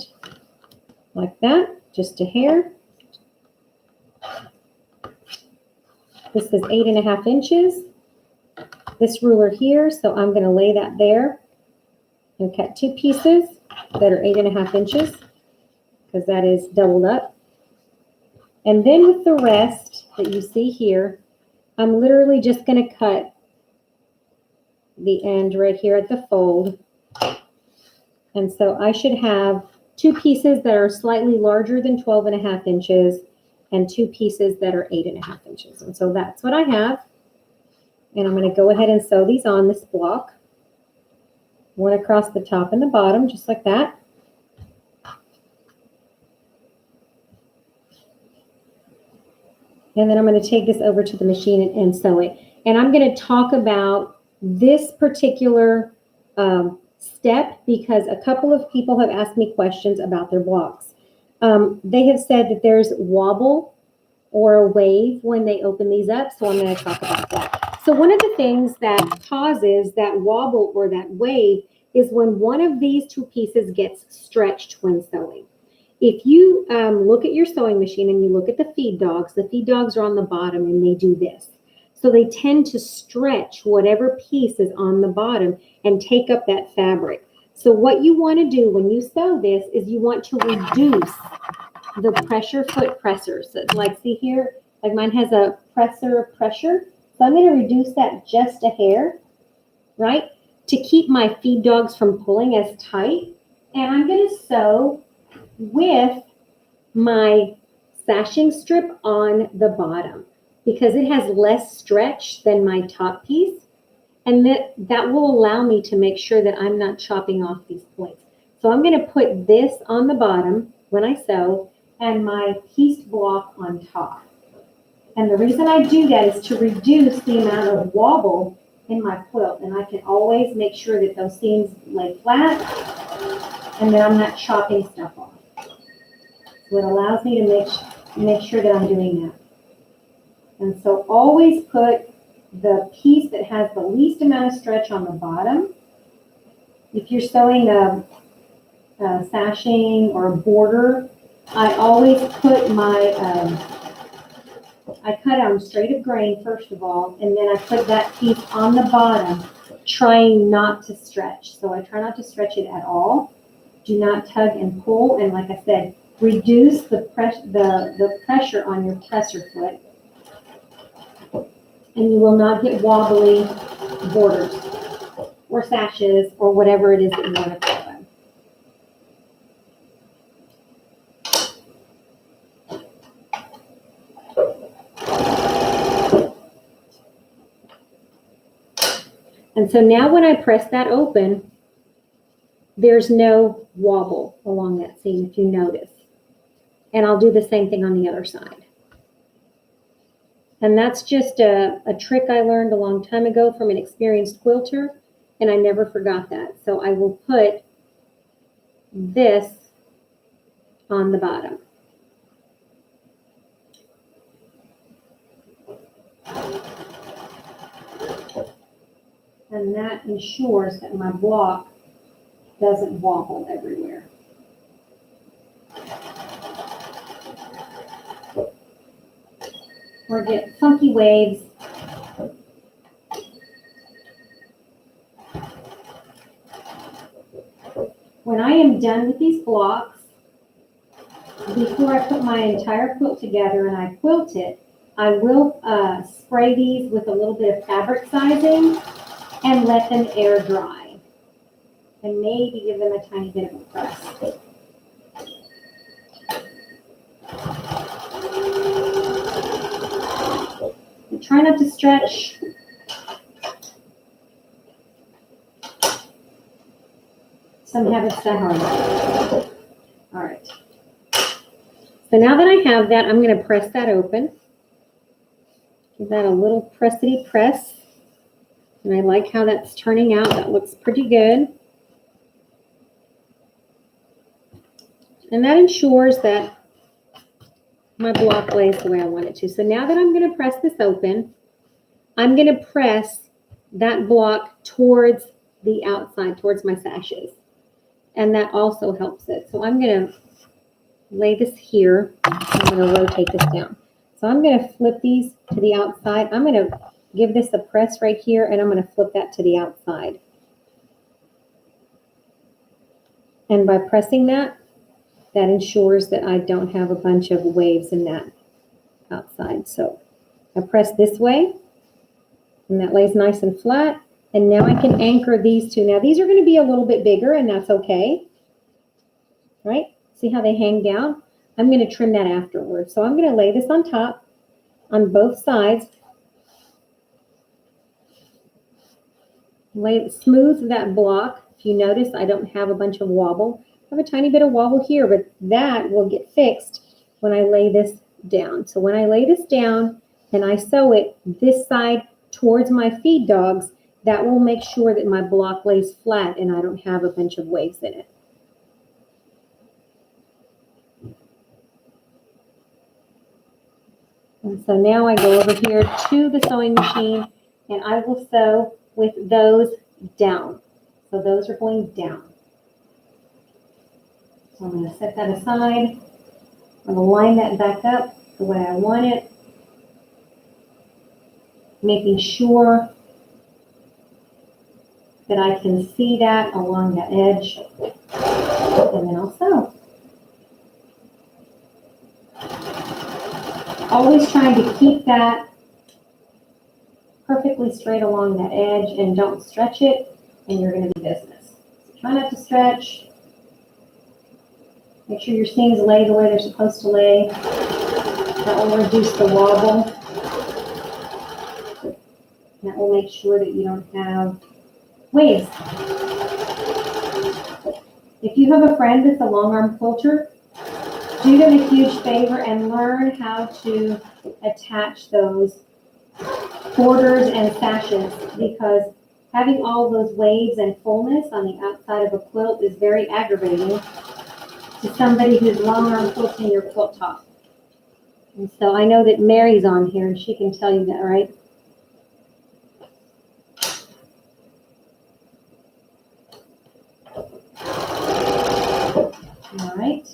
Speaker 1: like that, just a hair. This is 8.5 inches. This ruler here, so I'm going to lay that there and cut 2 pieces that are 8.5 inches because that is doubled up. And then with the rest that you see here, I'm literally just going to cut the end right here at the fold. And so I should have 2 pieces that are slightly larger than 12.5 inches and 2 pieces that are 8.5 inches. And so that's what I have. And I'm going to go ahead and sew these on this block. One across the top and the bottom, just like that. And then I'm going to take this over to the machine and sew it. And I'm going to talk about this particular step because a couple of people have asked me questions about their blocks. They have said that there's wobble or a wave when they open these up, so I'm going to talk about that. So one of the things that causes that wobble or that wave is when one of these 2 pieces gets stretched when sewing. If you look at your sewing machine and you look at the feed dogs are on the bottom and they do this. So they tend to stretch whatever piece is on the bottom and take up that fabric. So what you want to do when you sew this is you want to reduce the pressure foot pressure. So like see here, like mine has a pressure. So I'm going to reduce that just a hair, right? To keep my feed dogs from pulling as tight. And I'm going to sew with my sashing strip on the bottom because it has less stretch than my top piece. And that will allow me to make sure that I'm not chopping off these points. So I'm going to put this on the bottom when I sew and my pieced block on top. And the reason I do that is to reduce the amount of wobble in my quilt. And I can always make sure that those seams lay flat and that I'm not chopping stuff off. So it allows me to make sure that I'm doing that. And so always put the piece that has the least amount of stretch on the bottom. If you're sewing a sashing or a border, I always put my, I cut on straight of grain first of all, and then I put that piece on the bottom, trying not to stretch. So I try not to stretch it at all. Do not tug and pull, and like I said, reduce the pressure on your presser foot, and you will not get wobbly borders or sashes or whatever it is that you want to call them. And so now when I press that open, there's no wobble along that seam, if you notice. And I'll do the same thing on the other side. And that's just a trick I learned a long time ago from an experienced quilter, and I never forgot that. So I will put this on the bottom. And that ensures that my block doesn't wobble everywhere. Or get funky waves. When I am done with these blocks, before I put my entire quilt together and I quilt it, I will spray these with a little bit of fabric sizing and let them air dry. And maybe give them a tiny bit of a press. And try not to stretch. Some habits die hard. All right. So now that I have that, I'm going to press that open. Give that a little pressity press. And I like how that's turning out. That looks pretty good. And that ensures that my block lays the way I want it to. So now that I'm going to press this open, I'm going to press that block towards the outside, towards my sashes. And that also helps it. So I'm going to lay this here. I'm going to rotate this down. So I'm going to flip these to the outside. I'm going to give this a press right here, and I'm going to flip that to the outside. And by pressing that, that ensures that I don't have a bunch of waves in that outside. So I press this way, and that lays nice and flat. And now I can anchor these two. Now these are going to be a little bit bigger, and that's okay. Right? See how they hang down? I'm going to trim that afterwards. So I'm going to lay this on top on both sides. Smooth that block. If you notice, I don't have a bunch of wobble. I have a tiny bit of wobble here, but that will get fixed when I lay this down. So when I lay this down and I sew it this side towards my feed dogs, that will make sure that my block lays flat and I don't have a bunch of waves in it. And so now I go over here to the sewing machine and I will sew with those down. So those are going down. So I'm going to set that aside. I'm going to line that back up the way I want it, making sure that I can see that along the edge, and then I'll sew. Always trying to keep that perfectly straight along that edge and don't stretch it, and you're going to be business. So try not to stretch. Make sure your seams lay the way they're supposed to lay. That will reduce the wobble. That will make sure that you don't have waves. If you have a friend that's a long arm quilter, do them a huge favor and learn how to attach those borders and sashes, because having all those waves and fullness on the outside of a quilt is very aggravating to somebody who's long arm quilting your quilt top. And so I know that Mary's on here and she can tell you that, right? All right.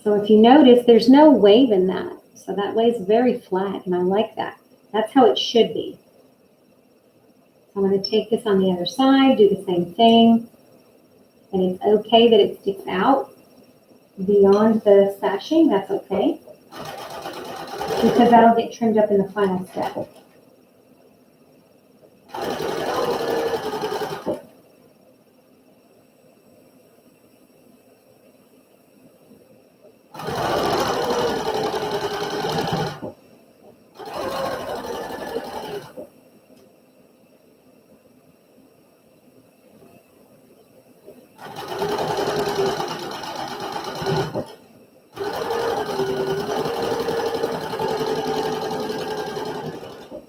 Speaker 1: So if you notice, there's no wave in that. So that lays very flat, and I like that. That's how it should be. So I'm going to take this on the other side, do the same thing. And it's okay that it sticks out beyond the sashing. That's okay, because that'll get trimmed up in the final step.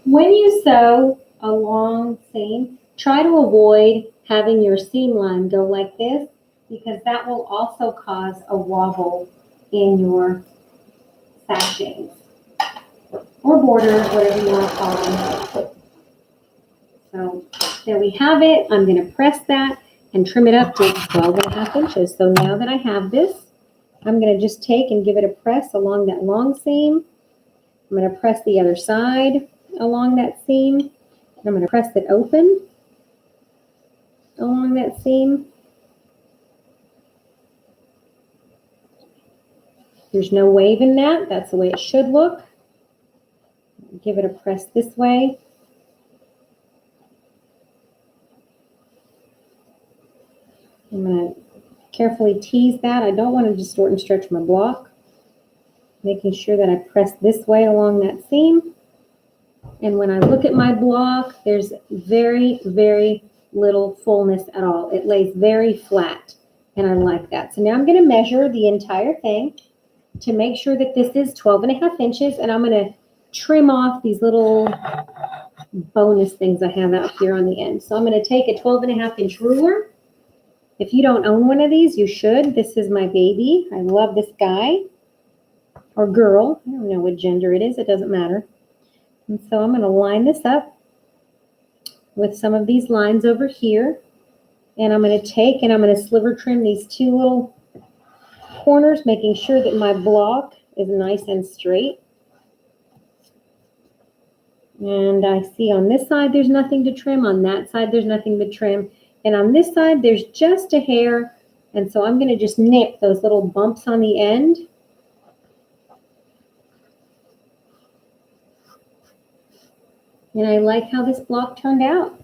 Speaker 1: When you sew a long seam, try to avoid having your seam line go like this, because that will also cause a wobble in your sashings or borders, whatever you want to call them. So there we have it. I'm going to press that and trim it up to 12.5 inches. So now that I have this, I'm going to just take and give it a press along that long seam. I'm going to press the other side along that seam. And I'm going to press it open along that seam. There's no wave in that. That's the way it should look. Give it a press this way. I'm going to carefully tease that. I don't want to distort and stretch my block. Making sure that I press this way along that seam. And when I look at my block, there's very, very little fullness at all. It lays very flat, and I like that. So now I'm going to measure the entire thing to make sure that this is 12.5 inches, and I'm going to trim off these little bonus things I have out here on the end. So I'm going to take a 12.5 inch ruler, If you don't own one of these, you should. This is my baby. I love this guy or girl. I don't know what gender it is. It doesn't matter. And so I'm going to line this up with some of these lines over here. And I'm going to take and I'm going to sliver trim these two little corners, making sure that my block is nice and straight. And I see on this side there's nothing to trim. On that side there's nothing to trim. And on this side there's just a hair. And so I'm going to just nip those little bumps on the end. And I like how this block turned out.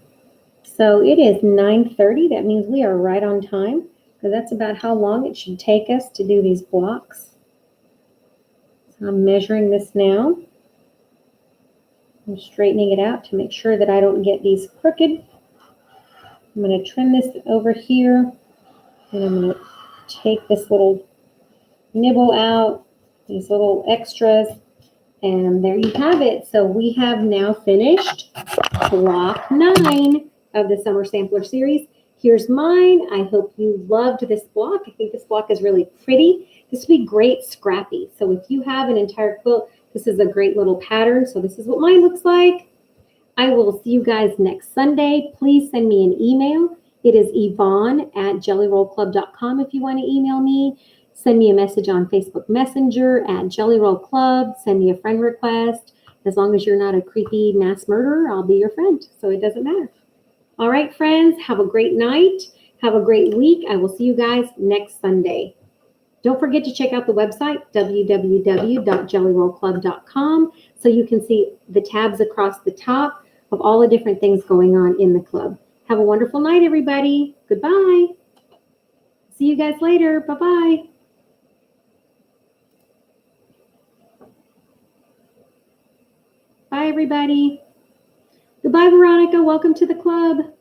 Speaker 1: So it is 9:30. That means we are right on time, because that's about how long it should take us to do these blocks. So I'm measuring this now. I'm straightening it out to make sure that I don't get these crooked. I'm going to trim this over here, and I'm going to take this little nibble out, these little extras, and there you have it. So we have now finished block 9 of the Summer Sampler Series. Here's mine. I hope you loved this block. I think this block is really pretty. This would be great scrappy. So if you have an entire quilt, this is a great little pattern. So this is what mine looks like. I will see you guys next Sunday. Please send me an email. It is Yvonne@jellyrollclub.com if you want to email me. Send me a message on Facebook Messenger @JellyRollClub. Send me a friend request. As long as you're not a creepy mass murderer, I'll be your friend. So it doesn't matter. All right, friends, have a great night. Have a great week. I will see you guys next Sunday. Don't forget to check out the website, www.jellyrollclub.com, so you can see the tabs across the top of all the different things going on in the club. Have a wonderful night, everybody. Goodbye. See you guys later. Bye-bye. Bye, everybody. Goodbye, Veronica. Welcome to the club.